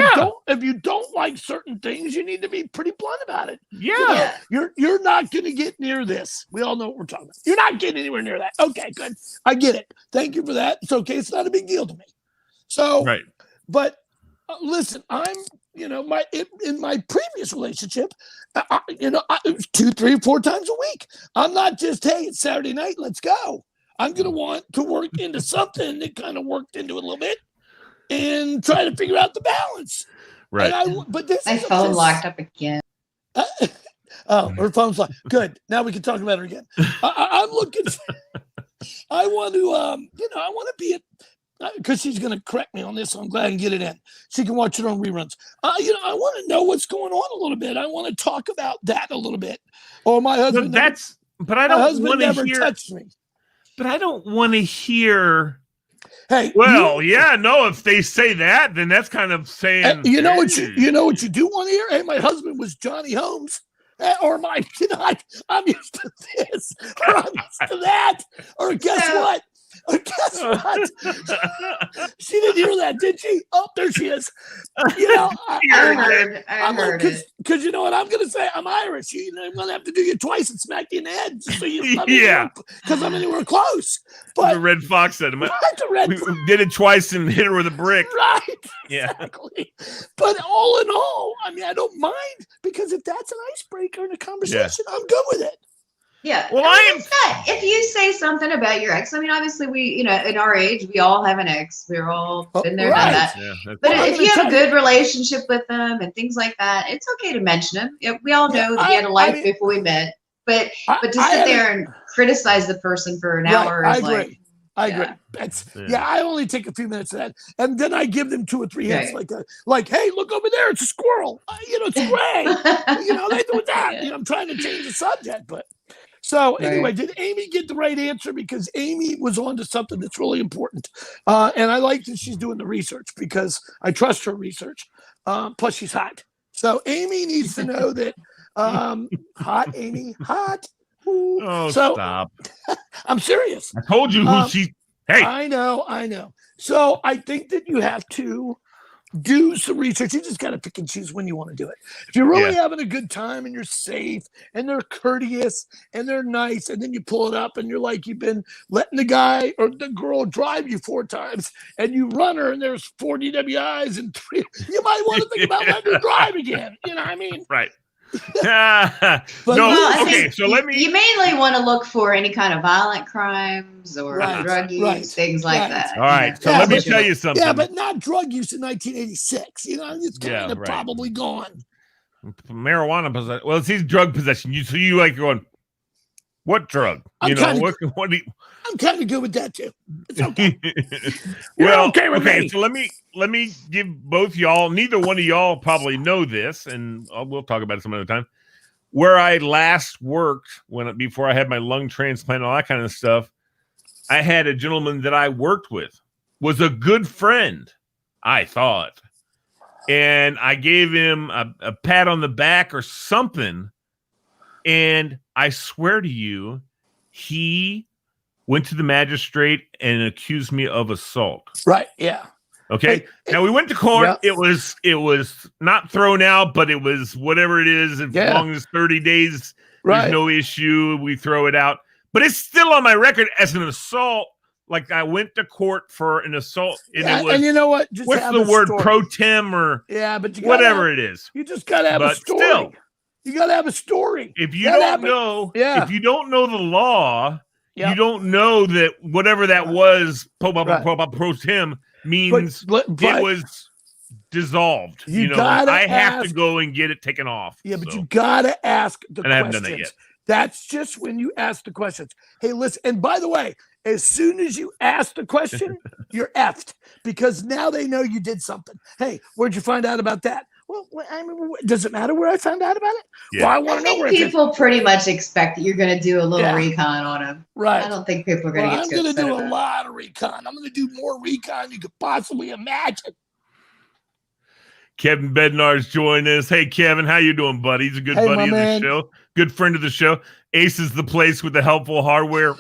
you don't like certain things, you need to be pretty blunt about it. Yeah. You're not going to get near this. We all know what we're talking about. You're not getting anywhere near that. Okay, good. I get it. Thank you for that. It's okay. It's not a big deal to me. So, but listen, I'm, in my previous relationship, it was 2, 3, 4 times a week. I'm not just, hey, it's Saturday night, let's go. I'm going to want to work into something that kind of worked into it a little bit and try to figure out the balance. Right. But this my phone locked up again. Her phone's locked. Good. Now we can talk about her again. I'm looking. I want to, I want to be because she's going to correct me on this. So I'm glad I can get it in. She can watch it on reruns. I want to know what's going on a little bit. I want to talk about that a little bit. Or my husband. But I don't want to hear. Touched me. But I don't want to hear. Hey, if they say that, then that's kind of saying. You know what you do want to hear? Hey, my husband was Johnny Holmes. Or I'm used to this, or I'm used to that, or guess what? She didn't hear that, did she? Oh, there she is. I heard it. Because you know what I'm going to say? I'm Irish. I'm going to have to do you twice and smack you in the head. So because I'm anywhere close. But the Red Fox said, we did it twice and hit her with a brick. Right. Exactly. But all in all, I don't mind because if that's an icebreaker in a conversation, I'm good with it. Yeah. Well, if you say something about your ex, obviously we, in our age, we all have an ex. We're all been there, done that. Yeah, but if you have a good relationship with them and things like that, it's okay to mention them. We all know that we had a life before we met. But to sit there and criticize the person for an hour is like. I agree. I only take a few minutes of that, and then I give them 2 or 3 hits, like, hey, look over there, it's a squirrel. It's gray. They do that. I'm trying to change the subject, but. So anyway, did Amy get the right answer? Because Amy was on to something that's really important. And I like that she's doing the research because I trust her research. Plus she's hot. So Amy needs to know that hot, Amy, hot. Ooh. Oh, stop. I'm serious. I told you who hey. I know. So I think that you have to do some research. You just got to pick and choose when you want to do it. If you're really having a good time and you're safe and they're courteous and they're nice, and then you pull it up and you're like, you've been letting the guy or the girl drive you 4 times and you run her and there's 4 DWIs and 3, you might want to think about letting her drive again. You know what I mean? Right. So let me. You mainly want to look for any kind of violent crimes or drug use, things like that. All right. So let me tell you something. Yeah, but not drug use in 1986. It's kind of probably gone. Marijuana possession. Well, it's drug possession. You like going, what drug? What do you? I'm kind of good with that too. It's okay. Okay. So let me give both y'all. Neither one of y'all probably know this, and we'll talk about it some other time. Where I last worked before I had my lung transplant, all that kind of stuff. I had a gentleman that I worked with, was a good friend, I thought. And I gave him a pat on the back or something. And I swear to you, he went to the magistrate and accused me of assault. Right. Yeah. Okay. Now we went to court. Yeah. It was not thrown out, but it was whatever it is. As long as 30 days, there's no issue. We throw it out. But it's still on my record as an assault. Like I went to court for an assault. And it was, and you know what? Just what's the word? Pro tem or but whatever it is. You just gotta have a story. Still, you gotta have a story. If you don't know, if you don't know the law, you don't know that whatever that was, pro tem means it was dissolved. You know, I have to go and get it taken off. Yeah, but you gotta ask the questions. I haven't done that yet. That's just when you ask the questions. Hey, listen, and by the way, as soon as you ask the question, you're effed because now they know you did something. Hey, where'd you find out about that? Well, I mean, does it matter where I found out about it? Yeah. Well, I want to know where people pretty much expect that you're going to do a little recon on them. Right. I don't think people are going to get too upset. I'm going to do a lot of recon. I'm going to do more recon than you could possibly imagine. Kevin Bednar's joined us. Hey, Kevin, how you doing, buddy? He's a good buddy of the show. Good friend of the show. Ace is the place with the helpful hardware.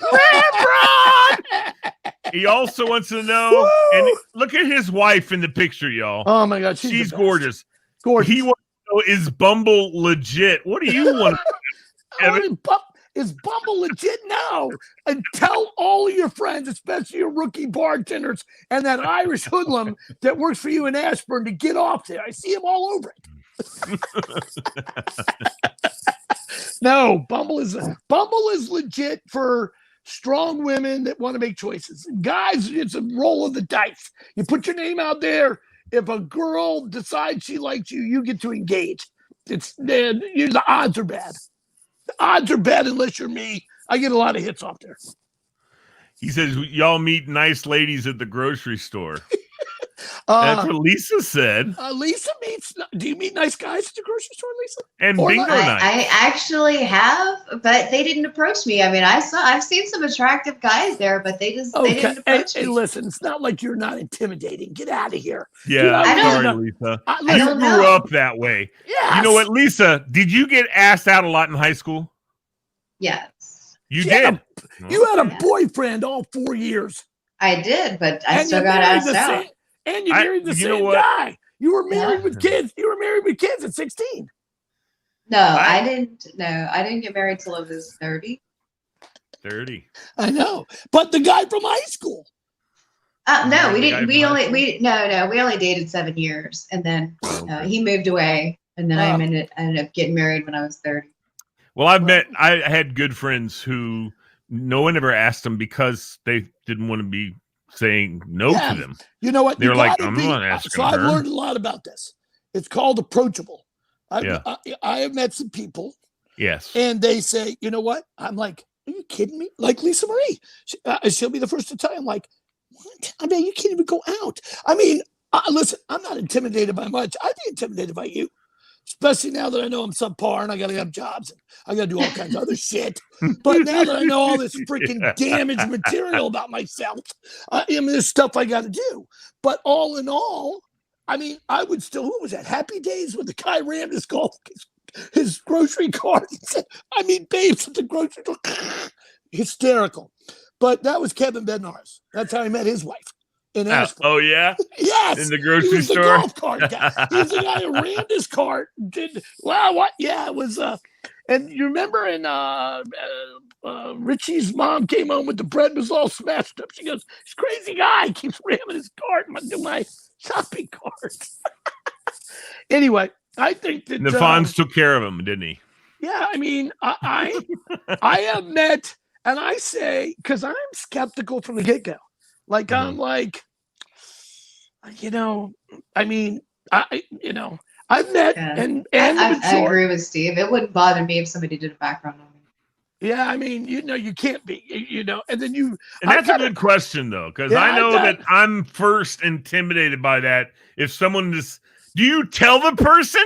He also wants to know, and look at his wife in the picture, y'all. Oh, my God. She's gorgeous. Gorgeous. He wants to know, is Bumble legit? What do you want to know, Is Bumble legit now? And tell all of your friends, especially your rookie bartenders and that Irish hoodlum that works for you in Ashburn, to get off there. I see him all over it. No, Bumble is legit for strong women that want to make choices. Guys, it's a roll of the dice. You put your name out there. If a girl decides she likes you, you get to engage. The odds are bad. The odds are bad unless you're me. I get a lot of hits off there. He says, y'all meet nice ladies at the grocery store. That's what Lisa said. Lisa meets. Do you meet nice guys at the grocery store, Lisa? And bingo night. I actually have, but they didn't approach me. I mean, I've seen some attractive guys there, but they didn't approach me. Hey, listen, it's not like you're not intimidating. Get out of here. Yeah, I'm sorry, Lisa. You grew up that way. Yes. You know what, Lisa? Did you get asked out a lot in high school? Yes. You did. You had a boyfriend all 4 years. I did, but I still got asked out. And you married the same guy. You were married with kids. You were married with kids at 16. No, I didn't. No, I didn't get married till I was 30. 30. I know, but the guy from high school. No, we didn't. We only dated 7 years, and then he moved away, and then I ended up getting married when I was 30. Well, I had good friends who no one ever asked them because they didn't want to be saying no to them. You know what? They're like, I'm not asking so her. I've learned a lot about this. It's called approachable. I have met some people. Yes. And they say, you know what? I'm like, are you kidding me? Like Lisa Marie. She'll be the first to tell you. I'm like, what? I mean, you can't even go out. I mean, listen, I'm not intimidated by much. I'd be intimidated by you. Especially now that I know I'm subpar and I got to have jobs and I got to do all kinds of other shit. But now that I know all this freaking damaged material about myself, there's stuff I got to do. But all in all, I mean, I would still, who was that? Happy Days when the guy rammed his grocery cart. I mean, babes at the grocery store. Hysterical. But that was Kevin Bednar's. That's how he met his wife. In Ashburn. Oh, yeah? Yes. In the grocery store? The golf cart guy. He was the guy who rammed his cart. Yeah, it was. And you remember Richie's mom came home with the bread was all smashed up. She goes, this crazy guy keeps ramming his cart into my shopping cart. Anyway, I think that. The Fonz took care of him, didn't he? Yeah, I mean, I have met, and I say, because I'm skeptical from the get-go. Like, I'm like, I mean, I've met and I agree with Steve. It wouldn't bother me if somebody did a background on me. Yeah, I mean, you can't be, and then you. And that's a good question, though, because I know that I'm first intimidated by that. If someone do you tell the person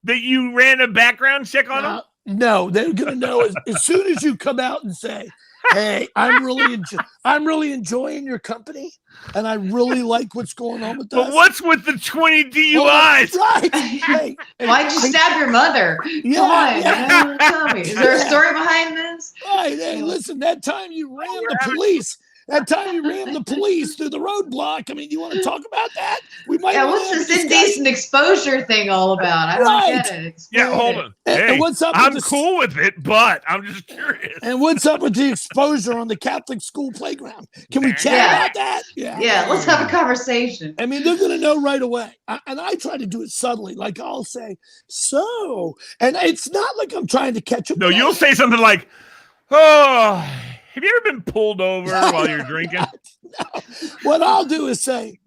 that you ran a background check on them? No, they're going to know as soon as you come out and say, Hey, I'm really enjoying your company, and I really like what's going on with us. But what's with the 20 DUIs? Right. Hey, Why'd you stab your mother? Yeah, Come on, yeah. tell me. Is there a story behind this? Right. Hey, listen, that time you rammed the police through the roadblock. I mean, you want to talk about that? We might. Yeah, what's this indecent exposure thing all about? I don't get it. Yeah, hold on. And Hey, what's up? I'm cool with it, but I'm just curious. And what's up with the exposure on the Catholic school playground? Can we chat about that? Yeah, let's have a conversation. I mean, they're going to know right away. And I try to do it subtly. Like I'll say, so, and it's not like I'm trying to catch up. No, you'll say something like, oh, have you ever been pulled over while you're drinking? No. What I'll do is say,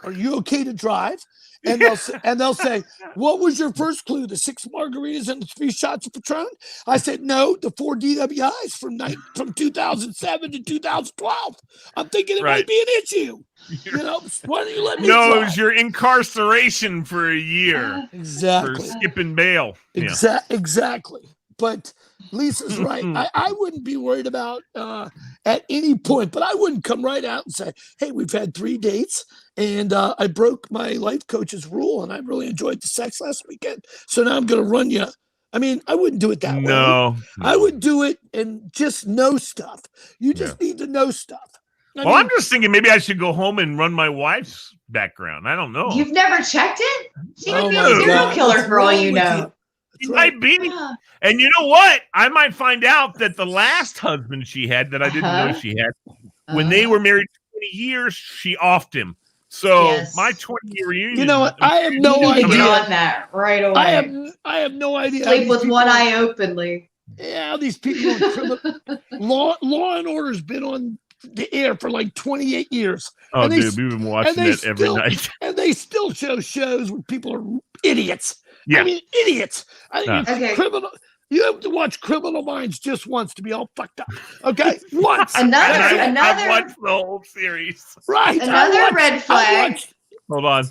are you okay to drive? And they'll say, what was your first clue? The 6 margaritas and the 3 shots of Patron? I said, no, the 4 DWIs from 2007 to 2012. I'm thinking it might be an issue. You know, why don't you let me drive? It was your incarceration for a year. Exactly. For skipping bail. Exactly. But Lisa's right. I wouldn't be worried about at any point, but I wouldn't come right out and say, hey, we've had 3 dates and I broke my life coach's rule and I really enjoyed the sex last weekend. So now I'm going to run you. I mean, I wouldn't do it that way. No. I would do it and just know stuff. You just need to know stuff. I'm just thinking maybe I should go home and run my wife's background. I don't know. You've never checked it? She could be a serial killer for all you know. He might be. And you know what? I might find out that the last husband she had that I didn't know she had, when they were married 20 years, she offed him. So my 20-year reunion. You know what? I have no idea. Get on that right away. I have no idea. Sleep with one eye openly. Yeah, these people on criminal Law and Order's been on the air for like 28 years. Oh, dude, we've been watching that every night. And they still show shows where people are idiots. Yeah. I mean, idiots. You have to watch Criminal Minds just once to be all fucked up. Okay? Once. Another I've watched the whole series. Right. Another red flag. Hold on.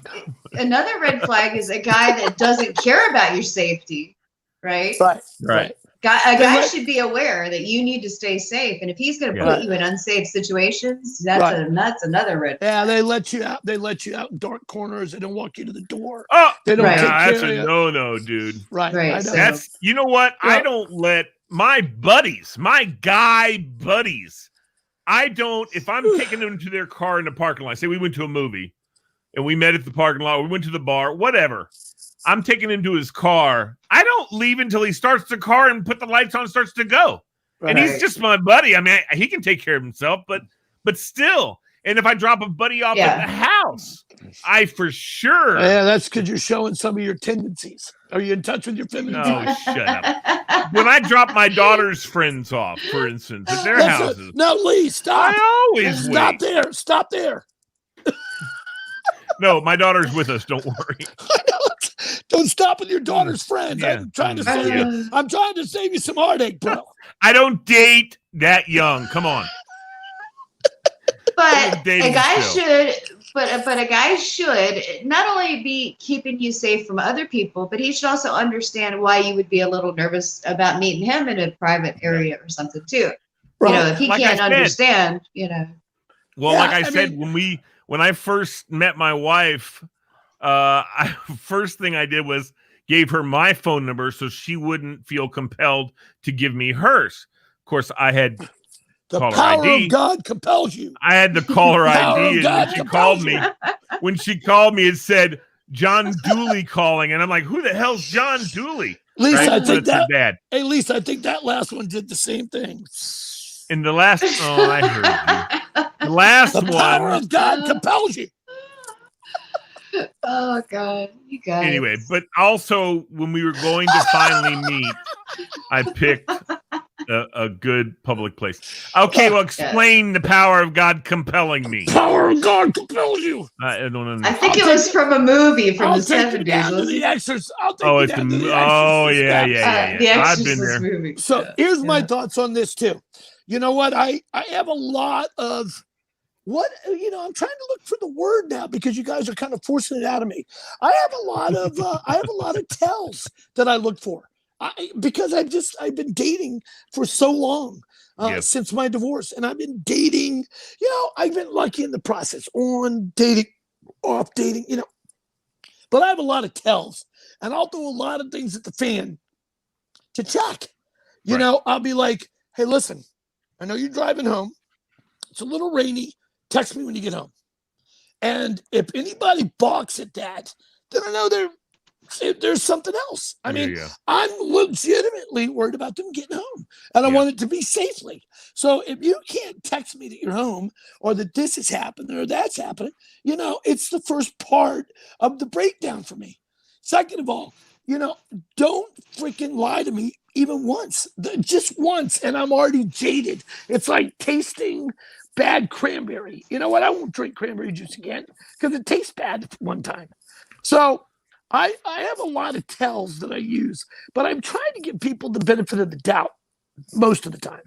Another red flag is a guy that doesn't care about your safety. Right? Right. A guy should be aware that you need to stay safe, and if he's going to put you in unsafe situations, that's another red flag. Yeah, they let you out. They let you out in dark corners. They don't walk you to the door. Oh, they don't that's a no, dude. Right. That's you know what? Yeah. I don't let my buddies, my guy buddies. I don't. If I'm taking them to their car in the parking lot, say we went to a movie, and we met at the parking lot, we went to the bar, whatever. I'm taking him to his car. I don't leave until he starts the car and put the lights on and starts to go. Right. And he's just my buddy. I mean, he can take care of himself, but still. And if I drop a buddy off at the house, I for sure. Yeah, that's because you're showing some of your tendencies. Are you in touch with your femininity? No, shut up. When I drop my daughter's friends off, for instance, at their houses. No, Lee, stop. I always wait. Stop there. No, my daughter's with us. Don't worry. Don't stop with your daughter's friends. Yeah. I'm trying to save you. I'm trying to save you some heartache, bro. I don't date that young. Come on. But a guy should. But a guy should not only be keeping you safe from other people, but he should also understand why you would be a little nervous about meeting him in a private area or something too. Right. You know, if he can't understand, you know. Well, like I said, when I first met my wife, first thing I did was gave her my phone number so she wouldn't feel compelled to give me hers. Of course, I had the caller power ID. Of God compels you. I had the caller ID, and when she called me, it said John Dooley calling, and I'm like, "Who the hell's John Dooley?" Lisa, right? I think that. Bad. Hey, Lisa, I think that last one did the same thing. In the last, I heard you. The last one. The power of God compels you. Oh God, you guys. Anyway, but also when we were going to finally meet, I picked a good public place. Okay, well, explain the power of God compelling me. Power of God compels you. I don't understand. I think it was from a movie from the 70s. The Exorcist. Oh, yeah. The Exorcist I've been there. movie. So here's my thoughts on this too. You know what? I have a lot of I'm trying to look for the word now because you guys are kind of forcing it out of me. I have a lot of tells that I look for. because I've been dating for so long since my divorce, and I've been dating. I've been lucky in the process, on dating, off dating. But I have a lot of tells, and I'll do a lot of things at the fan to check. I'll be like, hey, listen, I know you're driving home. It's a little rainy. Text me when you get home. And if anybody balks at that, then I know there's something else. I mean, I'm legitimately worried about them getting home, and I want it to be safely. So if you can't text me that you're home, or that this is happening or that's happening, it's the first part of the breakdown for me. Second of all, don't freaking lie to me even once, just once, and I'm already jaded. It's like tasting bad cranberry. You know what? I won't drink cranberry juice again because it tastes bad one time. So I have a lot of tells that I use, but I'm trying to give people the benefit of the doubt most of the time.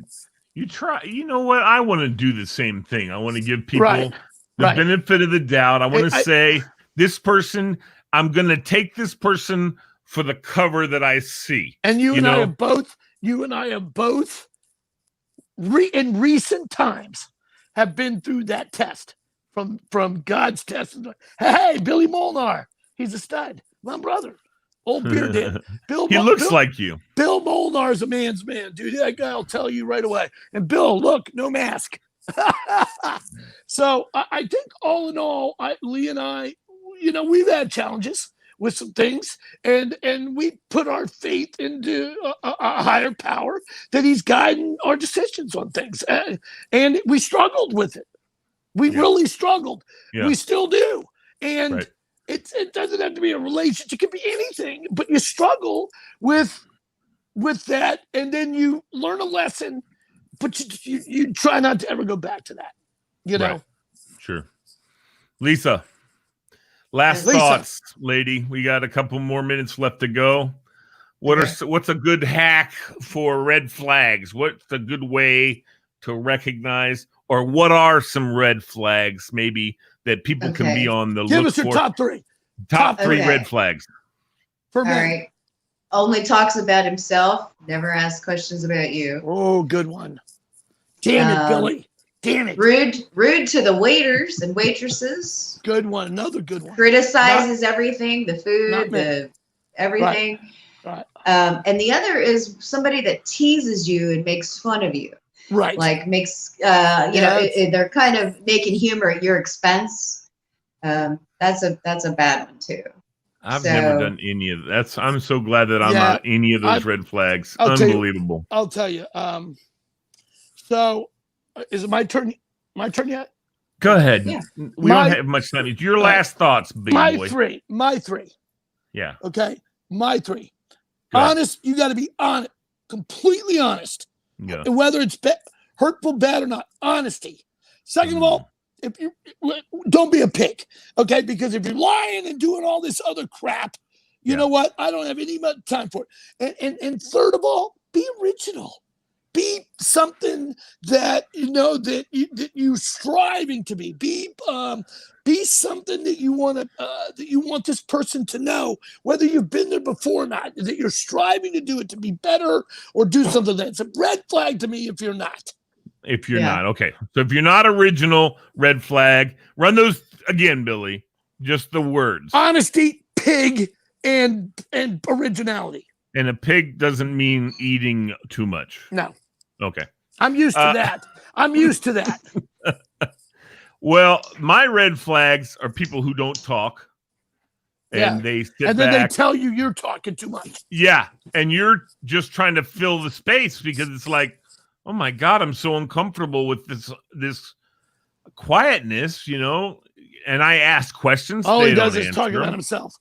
You know what? I want to do the same thing. I want to give people the benefit of the doubt. I want to say this person, I'm going to take this person for the cover that I see. And you and I have both in recent times have been through that test from God's test. Hey, Billy Molnar, he's a stud. My brother, old bearded. He looks like you. Bill Molnar's a man's man, dude. That guy will tell you right away. And Bill, look, no mask. So I think all in all, Lee and I, we've had challenges with some things, and we put our faith into a higher power that he's guiding our decisions on things. And we struggled with it. We really struggled. We still do. And it doesn't have to be a relationship. It can be anything, but you struggle with that, and then you learn a lesson, but you try not to ever go back to that. Right. Sure. Lisa, last thoughts, lady. We got a couple more minutes left to go. What's a good hack for red flags? What's a good way to recognize, or what are some red flags maybe that people can be on the look for? Give us your top three. Top three red flags. For me. All right. Only talks about himself. Never asks questions about you. Oh, good one. Damn it, Billy. Damn it. Rude to the waiters and waitresses. Good one. Another good one. Criticizes everything, the food, everything. Right. And the other is somebody that teases you and makes fun of you. Right. Like makes, they're kind of making humor at your expense. That's a bad one too. I've never done any of that. I'm so glad that I'm not any of those red flags. Unbelievable. I'll tell you. So is it my turn? My turn yet? Go ahead. Yeah. We don't have much time. It's your last thoughts, big boy. My three. Yeah. Okay. My three. Honest. You got to be honest. Completely honest. Yeah. Whether it's hurtful, bad or not. Honesty. Second of all, if you don't be a pig. Okay. Because if you're lying and doing all this other crap, you know what? I don't have any time for it. And third of all, be original. Be something that that you're striving to be. Be something that you want this person to know, whether you've been there before or not. That you're striving to do it to be better or do something that's a red flag to me if you're not. If you're not, okay. So if you're not original, red flag. Run those again, Billy. Just the words: honesty, pig, and originality. And a pig doesn't mean eating too much. No. Okay. I'm used to that. I'm used to that. Well, my red flags are people who don't talk. And they sit back. And then they tell you you're talking too much. Yeah. And you're just trying to fill the space because it's like, oh my God, I'm so uncomfortable with this quietness, and I ask questions. All he does is talk about himself.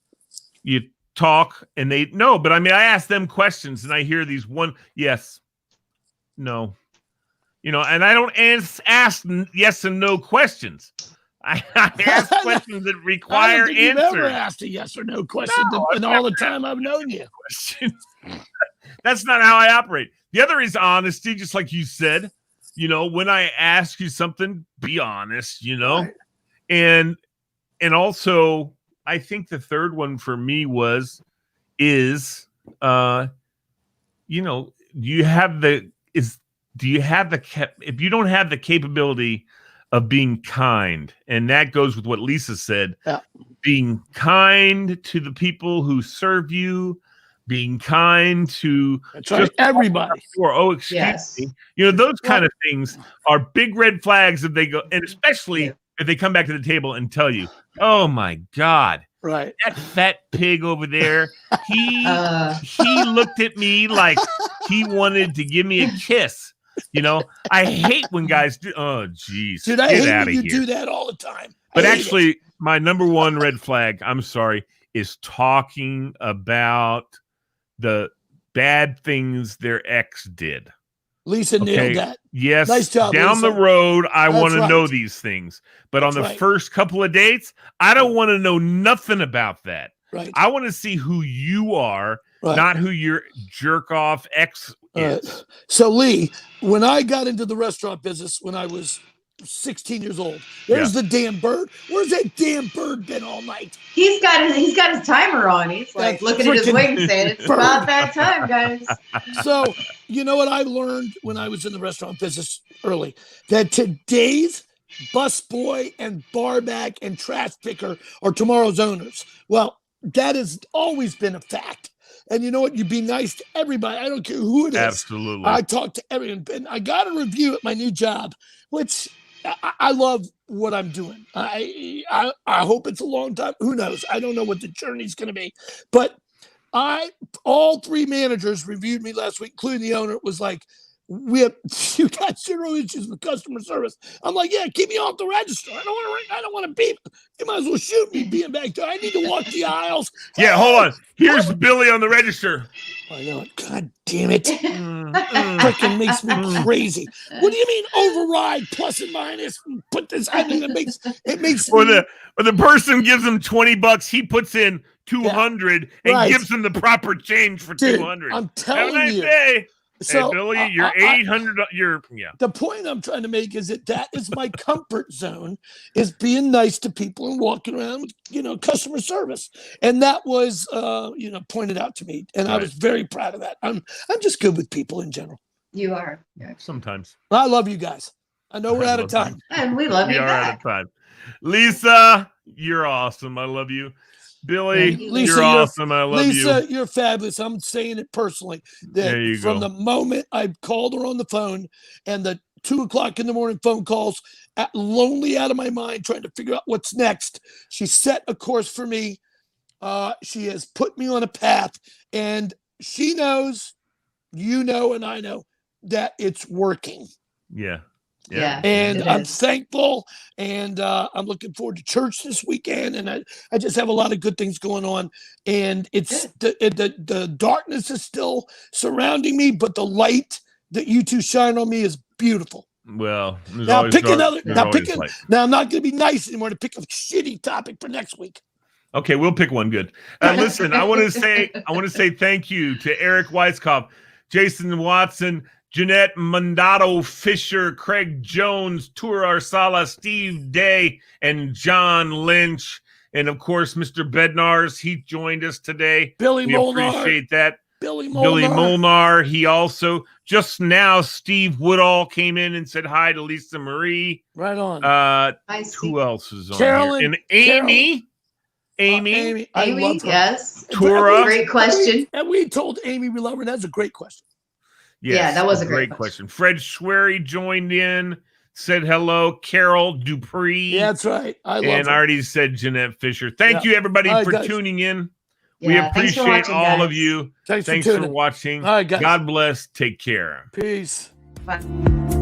You talk and but I ask them questions and I hear these yes, no, and I don't ask yes and no questions. I ask questions that require answers. You've never asked a yes or no question in all the time I've known you. That's not how I operate. The other is honesty, just like you said. When I ask you something, be honest. Right. And also, I think the third one for me is you know, do you have the if you don't have the capability of being kind, and that goes with what Lisa said, being kind to the people who serve you, being kind to everybody. Excuse me. You know, those kind of things are big red flags if they go, and especially if they come back to the table and tell you, oh my God. Right. That fat pig over there, he looked at me like he wanted to give me a kiss. You know, I hate when guys do. Oh, geez. Dude, I hate when you do that all the time. But actually, my number one red flag, I'm sorry, is talking about the bad things their ex did. Lisa nailed that. Yes. Nice job, down Lisa. the road, I want to know these things. But on the first couple of dates, I don't want to know nothing about that. Right. I want to see who you are, not who your jerk off ex is. So, Lee, when I got into the restaurant business when I was 16 years old, there's the damn bird. Where's that damn bird been all night? He's got his timer on. He's like looking at his wing saying, it's about that time, guys. So, you know what I learned when I was in the restaurant business early? That today's busboy and barback and trash picker are tomorrow's owners. Well, that has always been a fact. And you know what? You be nice to everybody. I don't care who it is. Absolutely. I talk to everyone. And I got a review at my new job, which I love what I'm doing. I hope it's a long time. Who knows? I don't know what the journey's going to be. But all three managers reviewed me last week, including the owner. It was like, you got zero issues with customer service. I'm like, yeah, keep me off the register. I don't want to beep. You might as well shoot me being back there. I need to walk the aisles. Yeah, hold on. Here's Billy on the register. I know it. God damn it. Freaking makes me crazy. What do you mean override plus and minus? Put this. I mean, it makes or the person gives him $20, he puts in 200 and gives him the proper change for 200. I'm telling Have a nice you. day. So, hey, Billy, you're 800. The point I'm trying to make is that is my comfort zone, is being nice to people and walking around with, customer service. And that was, pointed out to me. And I was very proud of that. I'm just good with people in general. You are. Sometimes. I love you guys. I know we're out of time. And we love you back. We are out of time. Lisa, you're awesome. I love you. Billy, Lisa, you're awesome. I love you. Lisa, you're fabulous. I'm saying it personally. That from the moment I called her on the phone and the 2:00 in the morning phone calls, lonely out of my mind, trying to figure out what's next, she set a course for me. She has put me on a path, and she knows, and I know that it's working. Yeah. And I'm thankful, and I'm looking forward to church this weekend, and I just have a lot of good things going on, and it's the darkness is still surrounding me, but the light that you two shine on me is beautiful. Well, now pick another. Now I'm not going to be nice anymore to pick a shitty topic for next week. Okay, we'll pick one good. Listen, I want to say thank you to Eric Weiskopf, Jason Watson, Jeanette Mandato Fisher, Craig Jones, Tour Arsala, Steve Day, and John Lynch. And of course, Mr. Bednars, he joined us today. We appreciate that. Billy Molnar. He also, just now, Steve Woodall came in and said hi to Lisa Marie. Right on. Who else is on Carolyn, here? And Amy. Amy, I love her. Yes. Tura. Great question. And we told Amy we love her. That's a great question. Yes, yeah, that was a great question. Fred Schwery joined in, said hello. Carol Dupree. Yeah, that's right. I already said Jeanette Fisher. Thank you, everybody, for tuning in. We appreciate all of you. Thanks for watching. All right, guys. God bless. Take care. Peace. Bye.